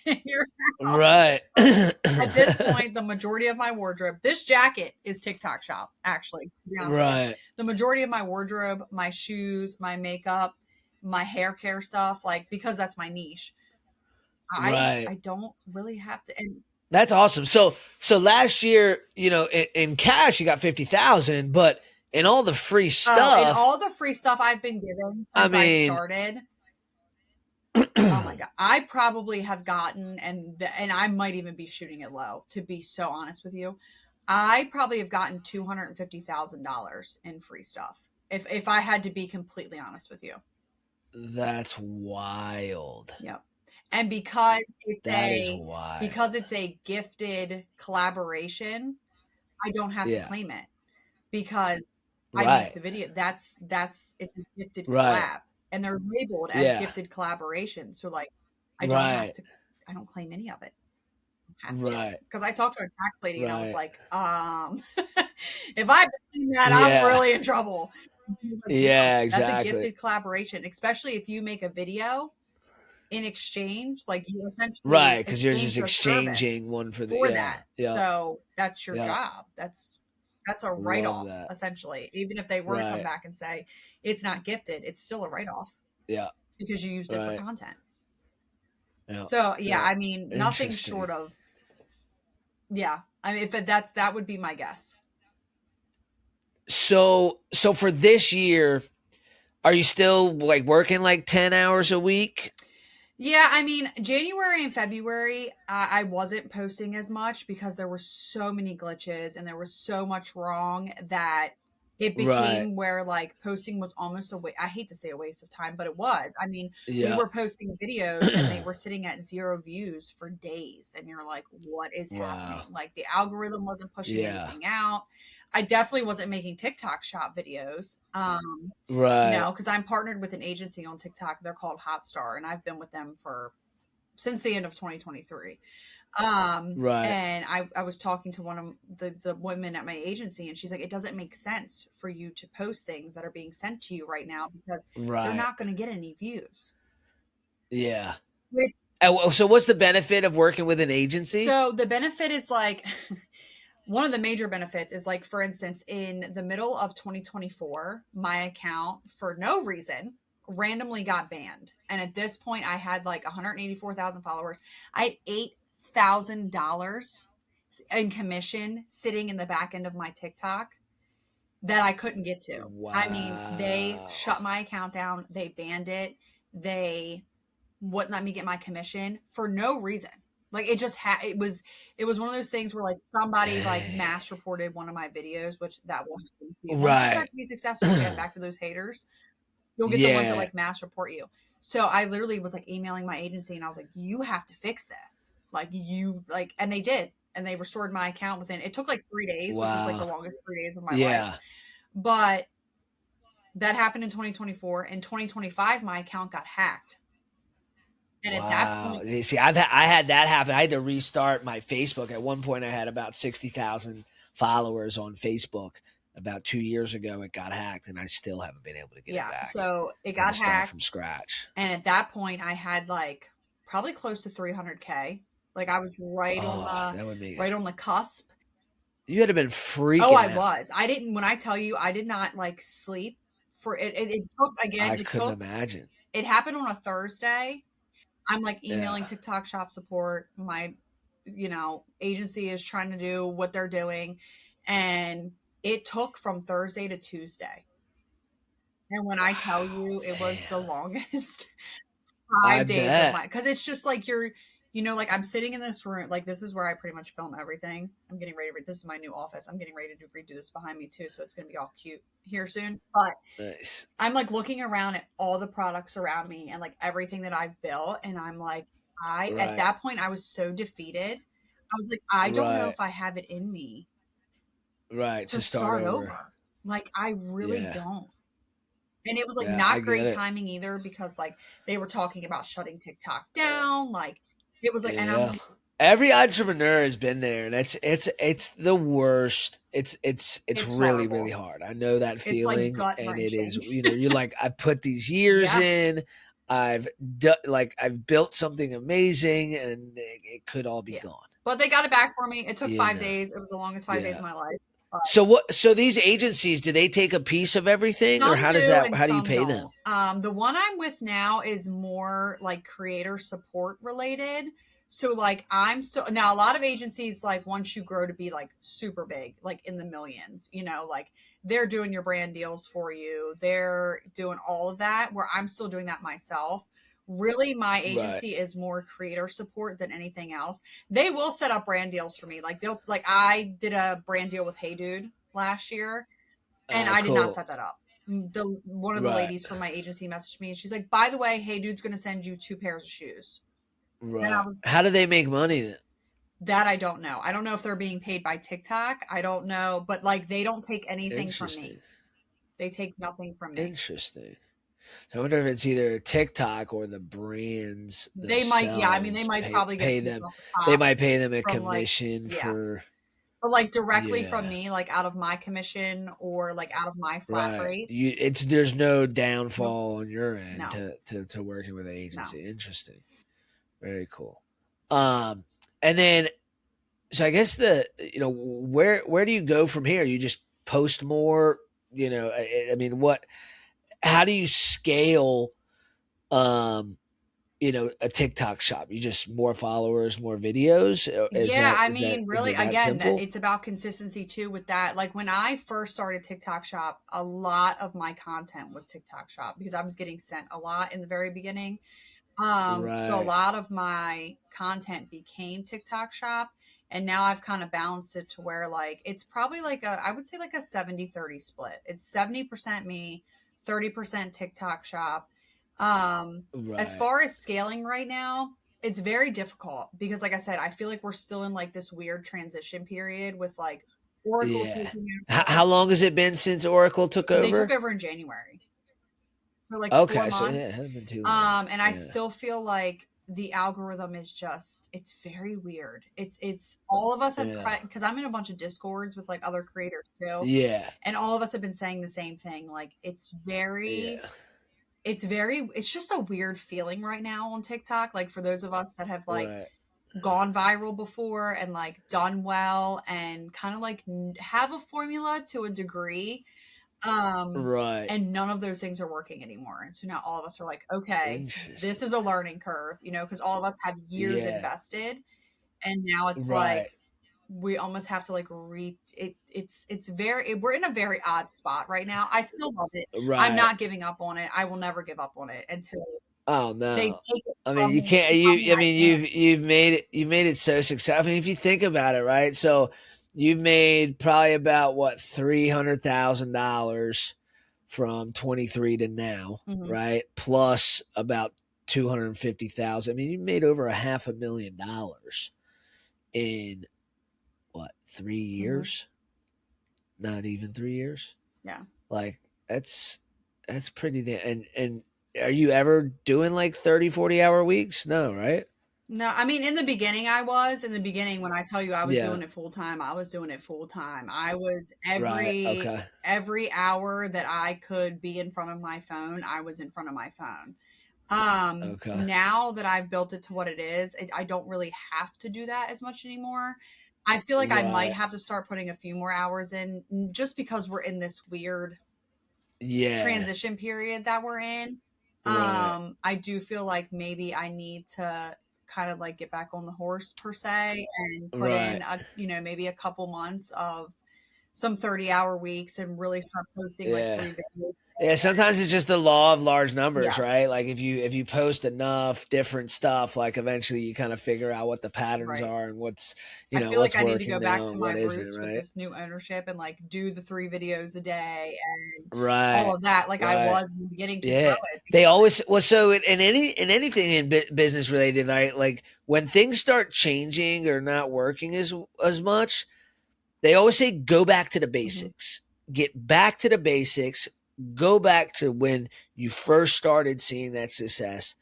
Your house.
Right.
At this point, the majority of my wardrobe, this jacket is TikTok shop, actually, to be honest with you.
Right.
The majority of my wardrobe, my shoes, my makeup, my hair care stuff, like, because that's my niche.
Right.
I don't really have to. And
That's awesome. So last year, in cash you got 50,000, but in all the free stuff,
and all the free stuff I've been given since I started. Oh my God. I probably have gotten, and I might even be shooting it low, to be so honest with you. I probably have gotten $250,000 in free stuff. If I had to be completely honest with you.
That's wild.
Yep. And because it's
wild.
a gifted collaboration, I don't have to claim it because I make the video. It's a gifted collab, and they're labeled as gifted collaboration. So like, I don't have to. I don't claim any of it. Because I talked to a tax lady and I was like, if I claim that, I'm really in trouble.
Yeah, exactly.
That's a gifted collaboration, especially if you make a video in exchange, like you essentially
because you're just exchanging one for
that. Yeah. So that's your job. That's a write-off, essentially. Even if they were to come back and say it's not gifted, it's still a write-off.
Yeah.
Because you used it for content.
Yeah.
So I mean, nothing short of I mean, if that would be my guess.
So for this year, are you still like working like 10 hours a week?
Yeah, I mean, January and February, I wasn't posting as much because there were so many glitches and there was so much wrong that it became where like posting was almost I hate to say a waste of time, but it was. I mean, we were posting videos and they were sitting at 0 views for days. And you're like, what is happening? Like the algorithm wasn't pushing anything out. I definitely wasn't making TikTok shop videos. Because I'm partnered with an agency on TikTok. They're called Hotstar, and I've been with them since the end of 2023. And I was talking to one of the women at my agency, and she's like, it doesn't make sense for you to post things that are being sent to you right now because they're not going to get any views.
Yeah. So what's the benefit of working with an agency?
So the benefit is like... One of the major benefits is like, for instance, in the middle of 2024, my account for no reason randomly got banned. And at this point I had like 184,000 followers. I had $8,000 in commission sitting in the back end of my TikTok that I couldn't get to. Wow. I mean, they shut my account down. They banned it. They wouldn't let me get my commission for no reason. Like it just it was one of those things where like somebody like mass reported one of my videos, which that will happen. When you start to be successful, get back to those haters, you'll get the ones that like mass report you. So I literally was like emailing my agency and I was like, you have to fix this. And they did. And they restored my account it took like 3 days, which was like the longest 3 days of my life. But that happened in 2024. In 2025, my account got hacked. And at that point,
see, I had that happen. I had to restart my Facebook. At one point, I had about 60,000 followers on Facebook. About 2 years ago, it got hacked, and I still haven't been able to get it back.
So it got hacked
from scratch.
And at that point, I had like probably close to 300K. Like I was right on the cusp.
You had to have been freaking.
Oh, I was. I didn't. When I tell you, I did not like sleep for it. It took again.
I couldn't imagine.
It happened on a Thursday. I'm like emailing TikTok shop support. My, agency is trying to do what they're doing. And it took from Thursday to Tuesday. And when I tell you it was the longest 5 days of because it's just like like I'm sitting in this room, like this is where I pretty much film everything. I'm getting ready this is my new office. I'm getting ready to redo this behind me too. So it's going to be all cute here soon. But
nice.
I'm like looking around at all the products around me and like everything that I've built. And I'm like, at that point I was so defeated. I was like, I don't know if I have it in me. To start over. Like I really don't. And it was like not great timing either because like they were talking about shutting TikTok down. Like it was like, and I'm like,
every entrepreneur has been there, and it's the worst. It's really,
horrible.
really hard. I know that feeling,
like
and it is. You're like, I put these years in. I've built something amazing, and it could all be gone.
But they got it back for me. It took
You
5
know.
days. It was the longest 5 days of my life.
So these agencies, do they take a piece of everything, or
Some
how
do
do
and
you
some
pay them?
don't. The one I'm with now is more like creator support related. So like I'm still now a lot of agencies, like once you grow to be like super big, like in the millions, you know, like they're doing your brand deals for you. They're doing all of that, where I'm still doing that myself. Really, my agency is more creator support than anything else. They will set up brand deals for me. Like I did a brand deal with Hey Dude last year, and I did not
Cool.
set that up. One of the
Right.
ladies from my agency messaged me, and she's like, "By the way, Hey Dude's going to send you 2 pairs of shoes." And I
Right.
was,
How do they make money then?
that I don't know. I don't know if they're being paid by TikTok. I don't know, but like they don't take anything from
Interesting.
me. They take nothing from me.
Interesting. So I wonder if it's either TikTok or the brands
They might, yeah. I mean, they
themselves
might probably get
pay
some
them.
off the
They
top
might pay them a
from like,
commission
yeah,
for
but like directly from me, like out of my commission or like out of my flat
right.
rate.
There's no
Nope.
downfall on your end
No.
to working with an
No.
agency. Interesting. Very cool. And then so I guess where do you go from here? You just post more, I mean, how do you scale a TikTok shop? You just more followers, more videos?
Yeah, I
Is
mean, really,
it that
again,
simple?
it's about consistency too with that. Like when I first started TikTok Shop, a lot of my content was TikTok Shop because I was getting sent a lot in the very beginning. So a
Right.
lot of my content became TikTok Shop, and now I've kind of balanced it to where like it's probably like I would say like a 70-30 split. It's 70% me, 30% TikTok Shop. As
Right.
far as scaling right now, it's very difficult because like I said, I feel like we're still in like this weird transition period with like Oracle
Yeah.
taking over.
How long has it been since Oracle took
They took
over?
over in January for like 4
Okay, so yeah, it
months.
hasn't been too long.
And I
Yeah.
still feel like the algorithm is just it's very weird. It's all of us have
Yeah.
because I'm in a bunch of discords with like other creators too,
Yeah.
and all of us have been saying the same thing. Like
Yeah.
it's just a weird feeling right now on TikTok. Like for those of us that have like
Right.
gone viral before and like done well and kind of like have a formula to a degree,
Right.
and none of those things are working anymore. And so now all of us are like, okay, this
Interesting.
is a learning curve, because all of us have years
Yeah.
invested, and now it's
Right.
like we almost have to like it's very we're in a very odd spot right now. I still love it. I'm
Right.
not giving up on it. I will never give up on it until
Oh
they
no.
take it
I mean,
from
you
me
can't.
and tell me
I
I
mean,
can't.
you've made it so successful. I mean, if you think about it, right? So you've made probably about what $300,000 from 23 to now,
Mhm.
right? Plus about 250,000. I mean, you made over $500,000 in what 3 years?
Mhm.
Not even 3 years.
Yeah.
Like that's pretty damn. And are you ever doing like 30, 40 hour weeks? No, right?
No, I mean, in the beginning, in the beginning, when I tell you I was
Yeah.
doing it full time, I was doing it full time. I was
Right. Okay.
every hour that I could be in front of my phone, I was in front of my phone.
Okay.
Now that I've built it to what it is, I don't really have to do that as much anymore. I feel like I might
Right.
have to start putting a few more hours in just because we're in this weird
Yeah.
transition period that we're in.
Right.
I do feel like maybe I need to kind of like get back on the horse per se and put in
Right.
maybe a couple months of some 30-hour weeks and really start posting like
Yeah.
3 videos.
Yeah, sometimes it's just the law of large numbers,
Yeah,
right? Like if you post enough different stuff, like eventually you kind of figure out what the patterns
right.
are and what's
I feel like
what's
I need to
working
go back
now
to
and
my
what isn't,
roots with
right?
this new ownership and like do the 3 videos a day and all
Right.
of that like I
Right.
was in the beginning to grow
Yeah.
it.
They always so in anything in business related, right? Like when things start changing or not working as much, they always say go back to the
Mhm.
basics. Get back to the basics. Go back to when you first started seeing that success.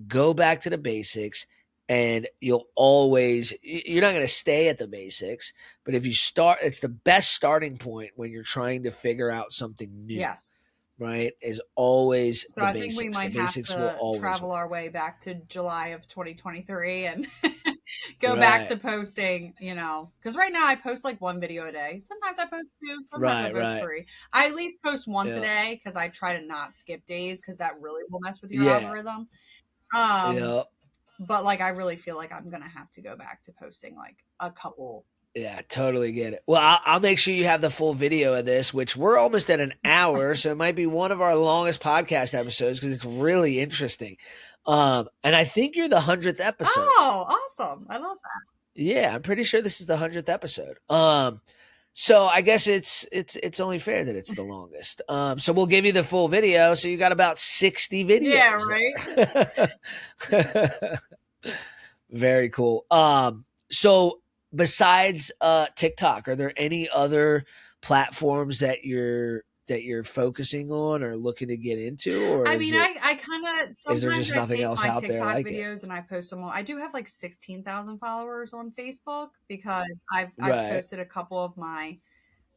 Go back to the basics, and you're not going to stay at the basics, but if you start, it's the best starting point when you're trying to figure out something new,
Yes.
right, is always
So
the
I think we
basics. The
might have
basics will
to
always
travel
win.
our way back to July of 2023 and go back
Right,
to posting, because right now I post like one video a day. Sometimes I post two, sometimes I
right,
post
right.
three. I at least post once a
Yeah,
day because I try to not skip days because that really will mess with your
yeah,
algorithm. Um,
yeah.
but like I really feel like I'm gonna have to go back to posting like a couple.
Yeah, totally get it. Well, I'll make sure you have the full video of this, which we're almost at an hour, so it might be one of our longest podcast episodes because it's really interesting. And I think you're the 100th episode.
Oh, awesome! I love that.
Yeah, I'm pretty sure this is the 100th episode. So I guess it's only fair that it's the longest. So we'll give you the full video. So you got about 60
Yeah,
videos
right.
there. Very cool. So besides TikTok, are there any other platforms that you're focusing on or looking to get into, or
I
is
mean,
it
I kind of
is there
sometimes
just
I
nothing
take
else
my
out there
TikTok
like it?
videos and I post them. I do have like 16,000 followers on Facebook because I've
Right.
posted a couple of my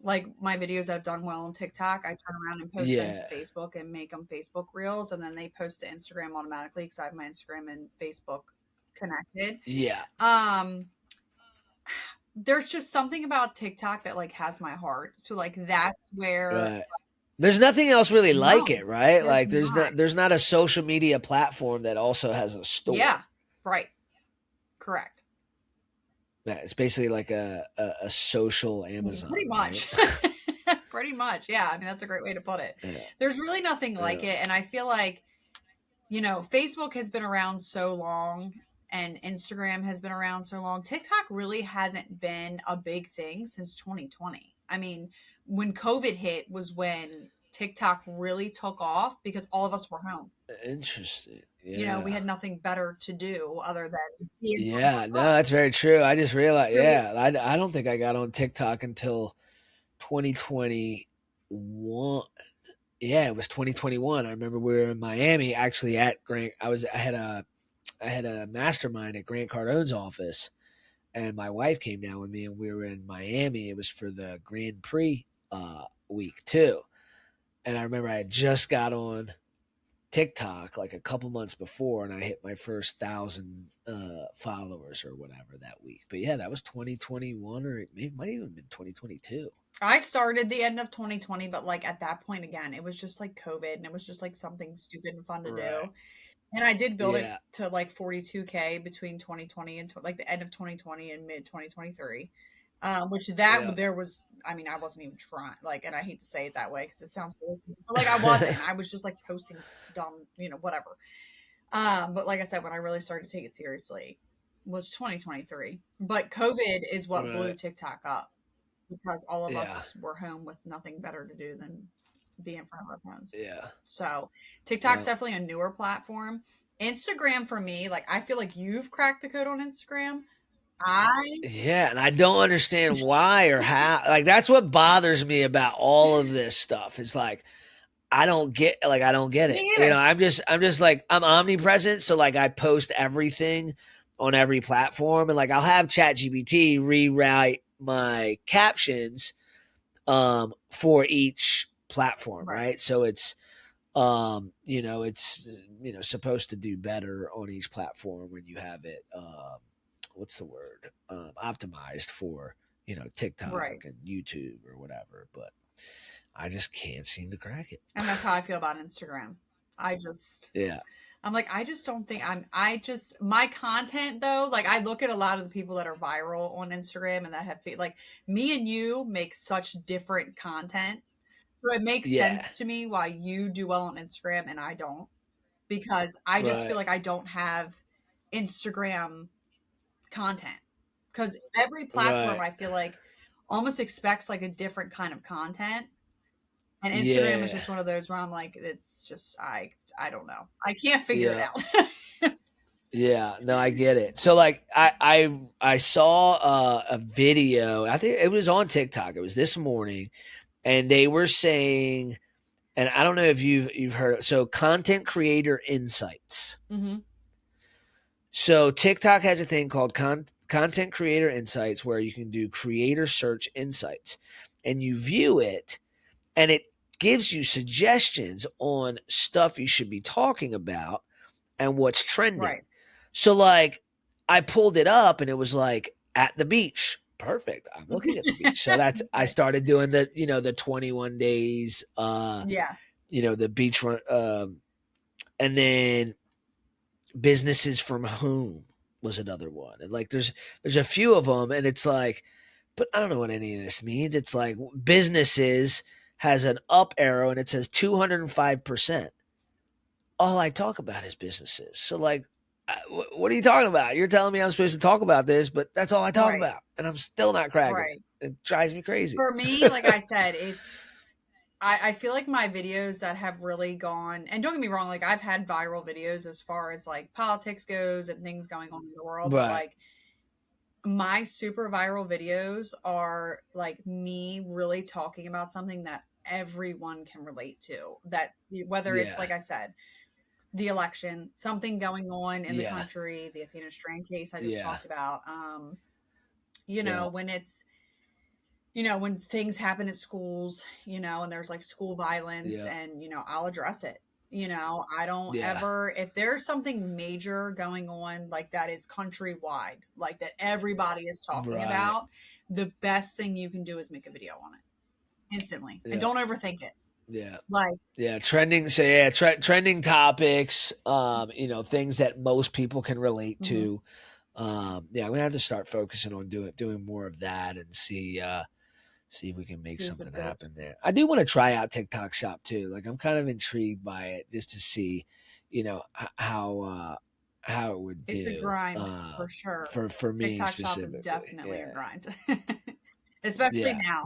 videos that have done well on TikTok. I turn around and post them to
Yeah.
Facebook and make them Facebook reels, and then they post to Instagram automatically because I have my Instagram and Facebook connected.
Yeah.
There's just something about TikTok that like has my heart. So like that's where
Right. There's nothing else really like
no,
it, right?
there's
Like
not.
there's not a social media platform that also has a store.
Yeah, right. Correct.
Yeah, it's basically like a social Amazon.
Pretty much.
Right?
Pretty much. Yeah. I mean, that's a great way to put it.
Yeah.
There's really nothing like
Yeah.
it. And I feel like, Facebook has been around so long and Instagram has been around so long. TikTok really hasn't been a big thing since 2020. I mean, when COVID hit was when TikTok really took off because all of us were home.
Interesting.
We
Yeah.
had nothing better to do other than be in
Yeah, no, that's very true. I just realized,
Really?
yeah, I don't think I got on TikTok until 2021. Yeah, it was 2021. I remember we were in Miami actually at Grant. I had a mastermind at Grant Cardone's office, and my wife came down with me and we were in Miami. It was for the Grand Prix week too. And I remember I had just got on TikTok like a couple months before, and I hit my first 1,000 followers or whatever that week. But yeah, that was 2021, or it might even been 2022.
I started the end of 2020, but like at that point again, it was just like COVID and it was just like something stupid and fun to
Right.
do. And I did build it
Yeah.
to like 42K between 2020 and like the end of 2020 and mid 2023. Which
Yeah.
there was, I mean, I wasn't even trying, like, and I hate to say it that way because it sounds weird, but like I wasn't. I was just like posting dumb, whatever. But like I said, when I really started to take it seriously was 2023. But COVID is what blew
Right.
TikTok up because all of
Yeah.
us were home with nothing better to do than be in front of our phones.
Yeah.
So TikTok's
Yeah.
definitely a newer platform. Instagram for me, like I feel like you've cracked the code on Instagram.
Yeah, and I don't understand why or how. Like that's what bothers me about all of this stuff. It's like I don't get it.
Me either.
I'm just like I'm omnipresent, so like I post everything on every platform, and like I'll have ChatGPT rewrite my captions for each platform, right? So it's supposed to do better on each platform when you have it what's the word? Optimized for, TikTok
Right.
and YouTube or whatever, but I just can't seem to crack it.
And that's how I feel about Instagram.
Yeah.
I'm like, I just don't think my content though, like I look at a lot of the people that are viral on Instagram and that have, like me and you make such different content. So it makes
Yeah.
sense to me why you do well on Instagram and I don't, because I just
Right.
feel like I don't have Instagram content because every platform
Right.
I feel like almost expects like a different kind of content. And Instagram is
Yeah.
just one of those where I'm like, it's just, I don't know. I can't figure it
Yeah.
out.
Yeah, no, I get it. So like I saw a video. I think it was on TikTok. It was this morning, and they were saying, and I don't know if you've heard. So content creator insights.
Mm-hmm.
So TikTok has a thing called content creator insights, where you can do creator search insights, and you view it, and gives you suggestions on stuff you should be talking about and what's trending.
Right.
So like I pulled it up and it was like at the beach. Perfect. I'm looking at the beach. So that's I started doing the, you know, the 21 days
Yeah.
you know, the beach run and then businesses from home was another one. And like there's a few of them and it's like, but I don't know what any of this means. It's like businesses has an up arrow and it says 205%. All I talk about is businesses. So like, what are you talking about? You're telling me I'm supposed to talk about this, but that's all I talk
Right.
about. And I'm still not cracking
Right.
it. It drives me crazy.
For me, like I said, I feel like my videos that have really gone, and don't get me wrong, like I've had viral videos as far as like politics goes and things going on in the world, but
Right.
like my super viral videos are like me really talking about something that everyone can relate to. That whether it's
Yeah.
like I said, the election, something going on in the
Yeah.
country, the Athena Strang case I just
Yeah.
talked about, you know,
Yeah.
when it's, you know, when things happen at schools, you know, and there's like school violence
Yeah.
and, you know, I'll address it. You know, I don't
Yeah.
ever, if there's something major going on like that is countrywide, like that everybody is talking
Right.
about, the best thing you can do is make a video on it instantly
Yeah.
and don't overthink it.
Yeah.
Like,
Yeah. Trending. So yeah, trending topics, you know, things that most people can relate to. Yeah, I'm gonna have to start focusing on doing more of that and see if we can make
See if it
something
builds.
happen there. I do want to try out TikTok Shop too. Like I'm kind of intrigued by it just to see, you know, how it would do.
It's a grind for sure.
For me
TikTok Shop
specifically.
is definitely
Yeah.
a grind, especially
Yeah.
now.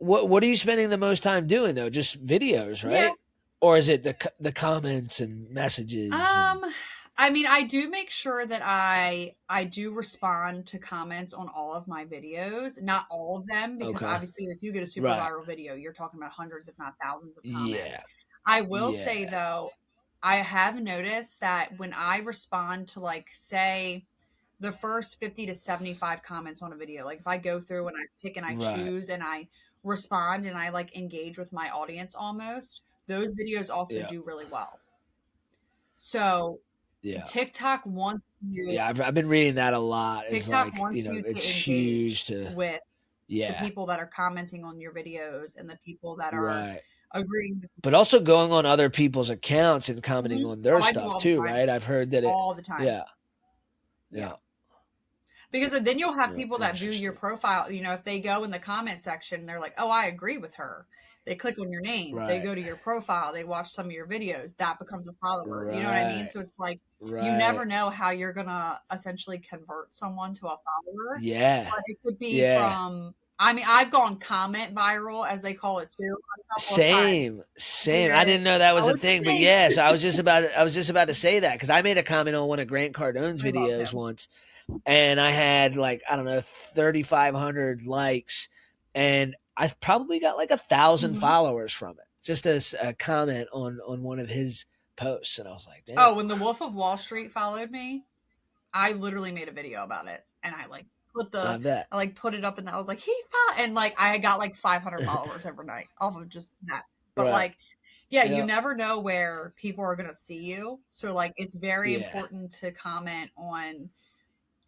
What are you spending the most time doing though? Just videos, right?
Yeah.
Or is it the comments and messages?
I mean, I do make sure that I do respond to comments on all of my videos, not all of them, because
Okay.
obviously if you get a super
Right.
viral video, you're talking about hundreds, if not thousands of comments.
Yeah.
I will say
Yeah.
though, I have noticed that when I respond to like, say, the first 50 to 75 comments on a video, like if I go through and I pick and I
Right.
choose and I respond and I like engage with my audience almost, those videos also
Yeah.
do really well. So
Yeah.
TikTok wants you.
Yeah, I've been reading that a lot. It's
TikTok
like,
wants
you know,
you to
it's
engage
huge to
with the
yeah.
people that are commenting on your videos and the people that are
Right.
agreeing with
But also going on other people's accounts and commenting
Mhm.
on their
Oh, I do
stuff
all the
too,
time.
right? I've heard that it
all the time.
yeah.
Yeah.
Yeah.
Because then you'll have
Yeah,
people that view your
interesting.
profile, you know, if they go in the comment section, they're like, oh, I agree with her. They click on your name, they
Right.
go to your profile, they watch some of your videos, that becomes a follower. You know what I mean?
Right.
So it's like, you
Right.
never know how you're going to essentially convert someone to a follower.
Yeah.
But it could be
Yeah.
from, I mean, I've gone comment viral, as they call it too, a couple of times.
Same. I
Where,
didn't know that was
oh,
a
it's
thing, but
big.
yes, I was just about to say that because I made a comment on one of Grant Cardone's
I love
videos
him.
once, and I had like I don't know 3,500 likes, and I probably got like 1,000
Mhm.
followers from it. Just as a comment on one of his posts, and I was like, damn.
Oh, when the Wolf of Wall Street followed me, I literally made a video about it, and I like
I bet.
I like put it up, and I was like, he followed, and like I got like 500 followers overnight off of just that. But
Right.
like, yeah, you
Yeah.
never know where people are gonna see you, so like it's very
Yeah.
important to comment on,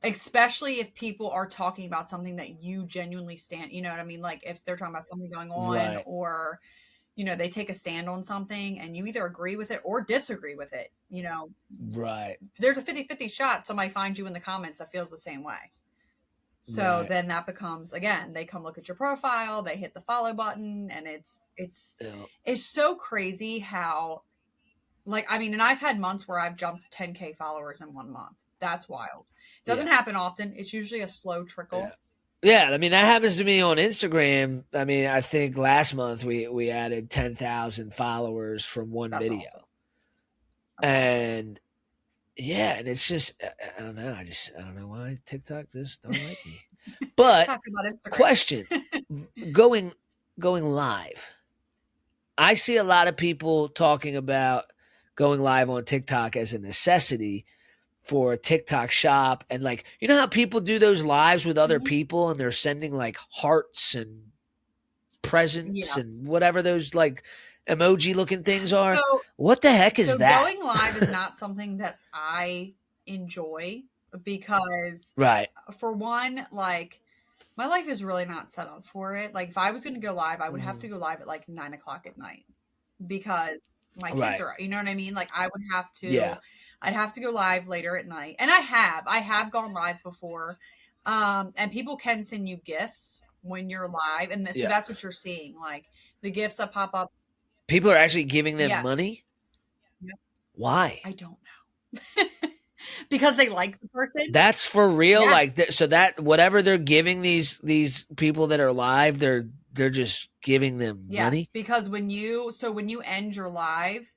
especially if people are talking about something that you genuinely stand. You know what I mean? Like if they're talking about something going on,
Right.
or you know they take a stand on something, and you either agree with it or disagree with it. You know,
Right.
there's a 50-50 shot somebody finds you in the comments that feels the same way. So
Right.
then that becomes, again, they come look at your profile, they hit the follow button, and
Yeah.
it's so crazy how, like, I mean, and I've had months where I've jumped 10K followers in 1 month. That's wild. Doesn't
Yeah.
happen often. It's usually a slow trickle.
Yeah. Yeah, I mean that happens to me on Instagram. I mean, I think last month we added 10,000 followers from one
That's
video,
awesome. That's awesome.
and yeah, and it's just I don't know. I don't know why TikTok just don't like me. But
Talk about Instagram.
question: going live. I see a lot of people talking about going live on TikTok as a necessity for a TikTok shop, and like you know how people do those lives with other
Mhm.
people and they're sending like hearts and presents
Yeah.
and whatever those like emoji looking things are.
So,
What the heck is that?
going live is not something that I enjoy because,
Right.
for one, like, my life is really not set up for it. Like, if I was going to go live, I would have to go live at like 9 o'clock at night because my kids
Right.
are, you know what I mean? Like, I would have to,
Yeah.
I'd have to go live later at night. And I have gone live before. And people can send you gifts when you're live. And so
Yeah.
that's what you're seeing. Like, the gifts that pop up.
People are actually giving them
Yes.
money?
Yep.
Why?
I don't know. Because they like the person.
That's for real.
Yes.
Like so that whatever they're giving these people that are live, they're just giving them money.
Yes, because when you end your live,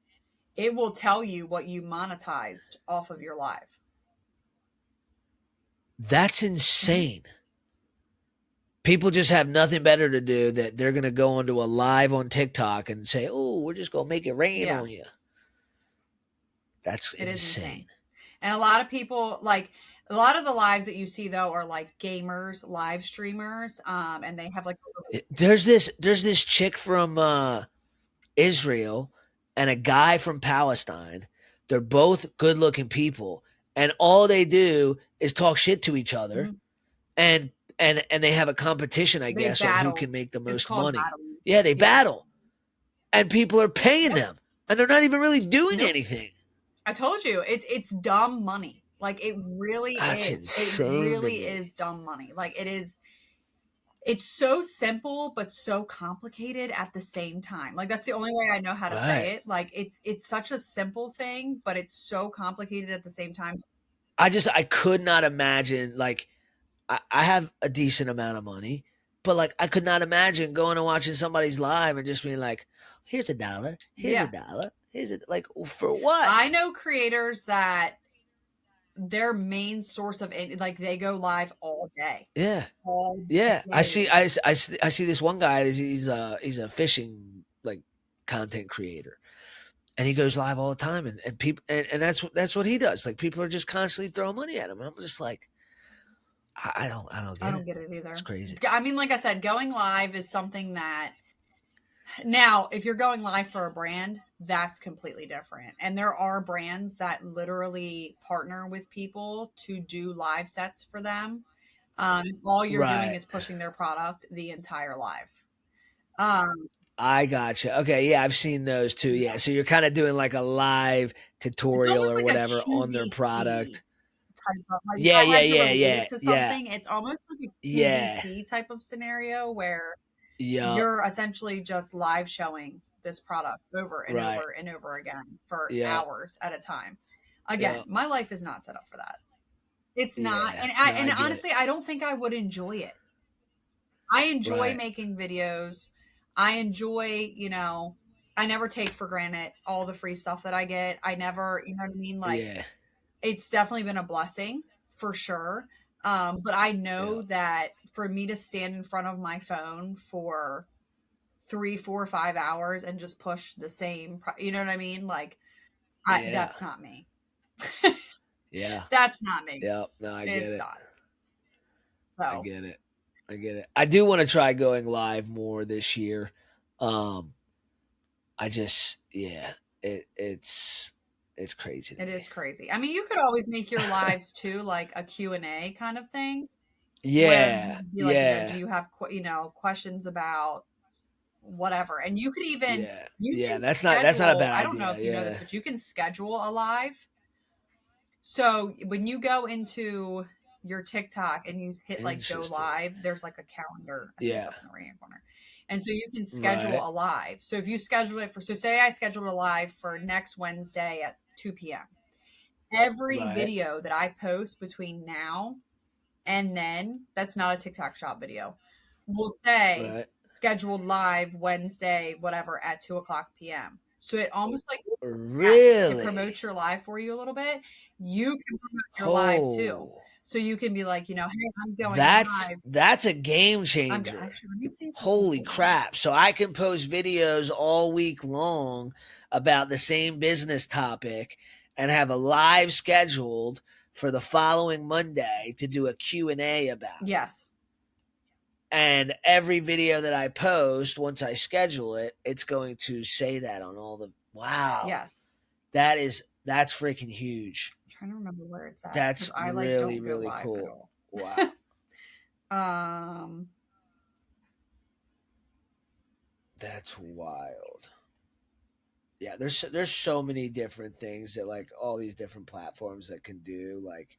it will tell you what you monetized off of your live.
That's insane. People just have nothing better to do that they're going to go onto a live on TikTok and say, "Oh, we're just going to make it rain on you." That's
It is
insane.
And a lot of people, like, a lot of the lives that you see though are like gamers, live streamers, and they have like
there's this chick from Israel and a guy from Palestine. They're both good-looking people, and all they do is talk shit to each other, and they have a competition, I guess, on who can make the most money.
battling.
Yeah, they battle, and people are paying them, and they're not even really doing anything.
I told you, it's dumb money. Like, it really
That's
is.
insane
It
to
really
me.
is dumb money. Like, it is. It's so simple but so complicated at the same time. Like, that's the only way I know how to say it. Like, it's such a simple thing, but it's so complicated at the same time.
I could not imagine, like, I have a decent amount of money, but like I could not imagine going and watching somebody's live and just being like, here's $1, here's $1, here's it, like, for what?
I know creators that their main source of like, they go live all day.
Yeah.
All
Yeah.
day.
I see this one guy, he's a fishing like content creator. And he goes live all the time, and people and that's what he does. Like, people are just constantly throwing money at him. And I'm just like, I don't get it either. It's crazy.
I mean, like I said, going live is something that, now, if you're going live for a brand, that's completely different. And there are brands that literally partner with people to do live sets for them. All you're doing is pushing their product the entire live.
I gotcha. Okay, yeah, I've seen those too. Yeah, so you're kind of doing like a live tutorial or
like
whatever on their product.
Type of, like,
Yeah.
to something. It's almost like a QVC type of scenario where you're essentially just live showing this product over and over and over again for hours at a time. Again, my life is not set up for that. It's not. And honestly, I don't think I would enjoy it. I enjoy making videos. I enjoy, I never take for granted all the free stuff that I get. I never, you know what I mean? Like, it's definitely been a blessing for sure. But I know that for me to stand in front of my phone for 3, 4, 5 hours and just push the same, you know what I mean? Like, that's not me. That's not me.
Yeah, no, I get it.
Not. So.
I get it. I do want to try going live more this year. I just, it's crazy.
It is crazy. I mean, you could always make your lives too like a Q&A kind of thing.
Yeah.
Like, do you have questions about whatever? And you could even
that's not a bad idea.
I don't know if you know this, but you can schedule a live. So when you go into your TikTok and you hit like go live, there's like a calendar. I think it's up in the right hand corner. And so you can schedule a live. So if you schedule it so say I scheduled a live for next Wednesday at 2 p.m. Every video that I post between now and then, that's not a TikTok shop video, will say scheduled live Wednesday, whatever, at 2:00 p.m. So it almost like it promotes your live for you a little bit. You can promote your live too. So you can be like, hey, I'm going live.
That's a game changer. Holy crap. So I can post videos all week long about the same business topic and have a live scheduled for the following Monday to do a Q&A about.
Yes.
And every video that I post, once I schedule it, it's going to say that on all the. Wow.
Yes.
That's freaking huge.
I'm trying to remember where it's at.
That's
'cause I
really,
don't go
really
live
cool.
at all.
Wow. That's wild. Yeah, there's so many different things that like all these different platforms that can do like,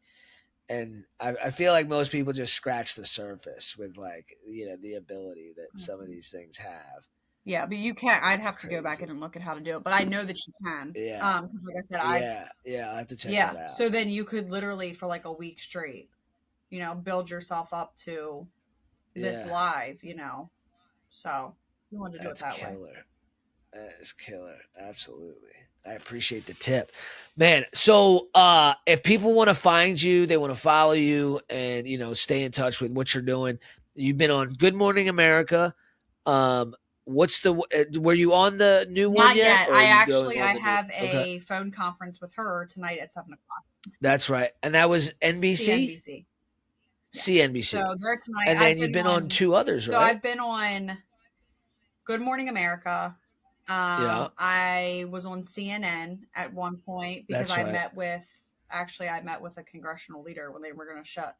and I feel like most people just scratch the surface with like the ability that some of these things have.
Yeah, but you can't. I'd
It's
have to go back
crazy.
in and look at how to do it, but I know that you can.
Yeah.
'Cause like I said,
Yeah, I have to check
yeah.
that out.
So then you could literally for like a week straight, build yourself up to this
Yeah.
live, So you want to do
That's
it that way.
killer. That is killer. Absolutely. I appreciate the tip. Man, so if people want to find you, they want to follow you and stay in touch with what you're doing. You've been on Good Morning America. Were you on the new one
Not
yet?
yet.
Or are you going on
I
the new?
have
Okay.
a phone conference with her tonight at 7:00.
That's right. And that was NBC?
CNBC.
CNBC.
So they're tonight.
And then you've been on 2 others, right?
So I've been on Good Morning America.
Yeah.
I was on CNN at one point because
That's right.
I met with a congressional leader when they were going to shut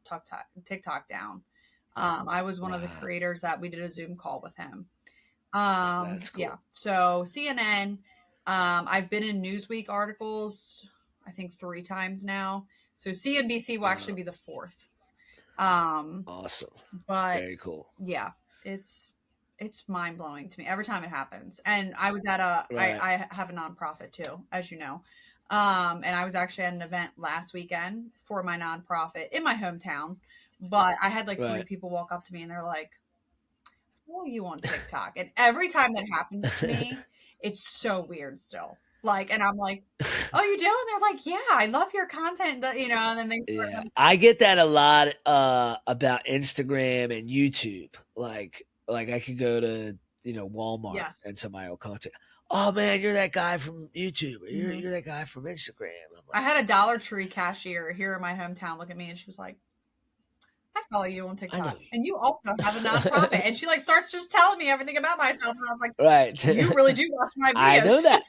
TikTok down. I was one of the creators that we did a Zoom call with him.
That's cool.
Yeah. So CNN, I've been in Newsweek articles, I think 3 times now. So CNBC will actually be the 4th.
Awesome.
But
very cool.
Yeah, it's mind blowing to me every time it happens. And I was at I have a nonprofit too, as you know. And I was actually at an event last weekend for my nonprofit in my hometown. But I had like 3 people walk up to me and they're like, "Oh, you on TikTok?" And every time that happens to me, it's so weird still. Like, and I'm like, "Oh, you do?" And they're like, "Yeah, I love your content." And then they start.
Yeah, I get that a lot about Instagram and YouTube. Like I could go to Walmart and somebody will contact. Oh man, you're that guy from YouTube. Or you're that guy from Instagram.
I had a Dollar Tree cashier here in my hometown look at me and she was like, "I follow you on TikTok, and you also have a nonprofit." And she like starts just telling me everything about myself, and I was like,
"Right,
you really do watch my videos."
I know that.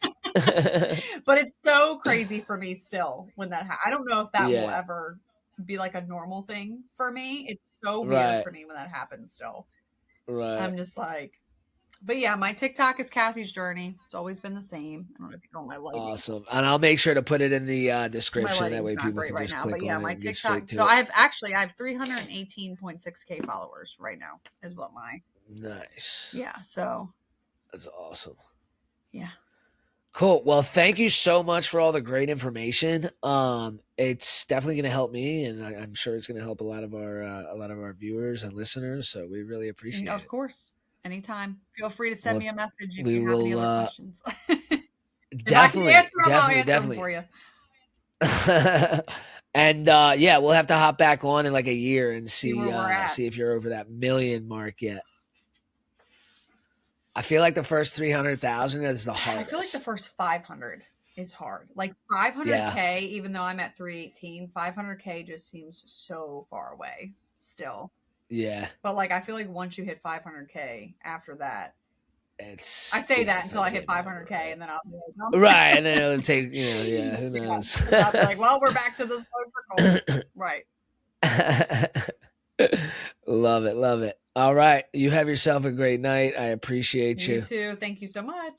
But it's so crazy for me still when that I don't know if that will ever be like a normal thing for me. It's so weird for me when that happens still.
Right.
I'm just like, but yeah, my TikTok is Cassey's Journey. It's always been the same. I don't know if you know my lighting.
Awesome. And I'll make sure to put it in the description. That way people can just click on it
my
and get
TikTok.
straight to
So
it.
I have 318.6K followers right now is what my.
Nice.
Yeah. So.
That's awesome.
Yeah.
Cool. Well, thank you so much for all the great information. It's definitely going to help me, and I'm sure it's going to help a lot of our viewers and listeners. So we really appreciate it.
Of course, anytime. Feel free to send me a message if you have any other questions.
Definitely,
I'll answer them for you.
And we'll have to hop back on in like a year and see if you're over that 1 million mark yet. I feel like the first 300,000 is the hardest.
I feel like the first 500 is hard. Like 500K, even though I'm at 318, 500K just seems so far away still.
Yeah.
But like, I feel like once you hit 500K after that, I
say
that until I hit 500K, right? And then I'll be like,
right, and then it'll take who knows?
I'll be like, well, we're back to this circle, right?
Love it. All right, you have yourself a great night. I appreciate you.
You too. Thank you so much.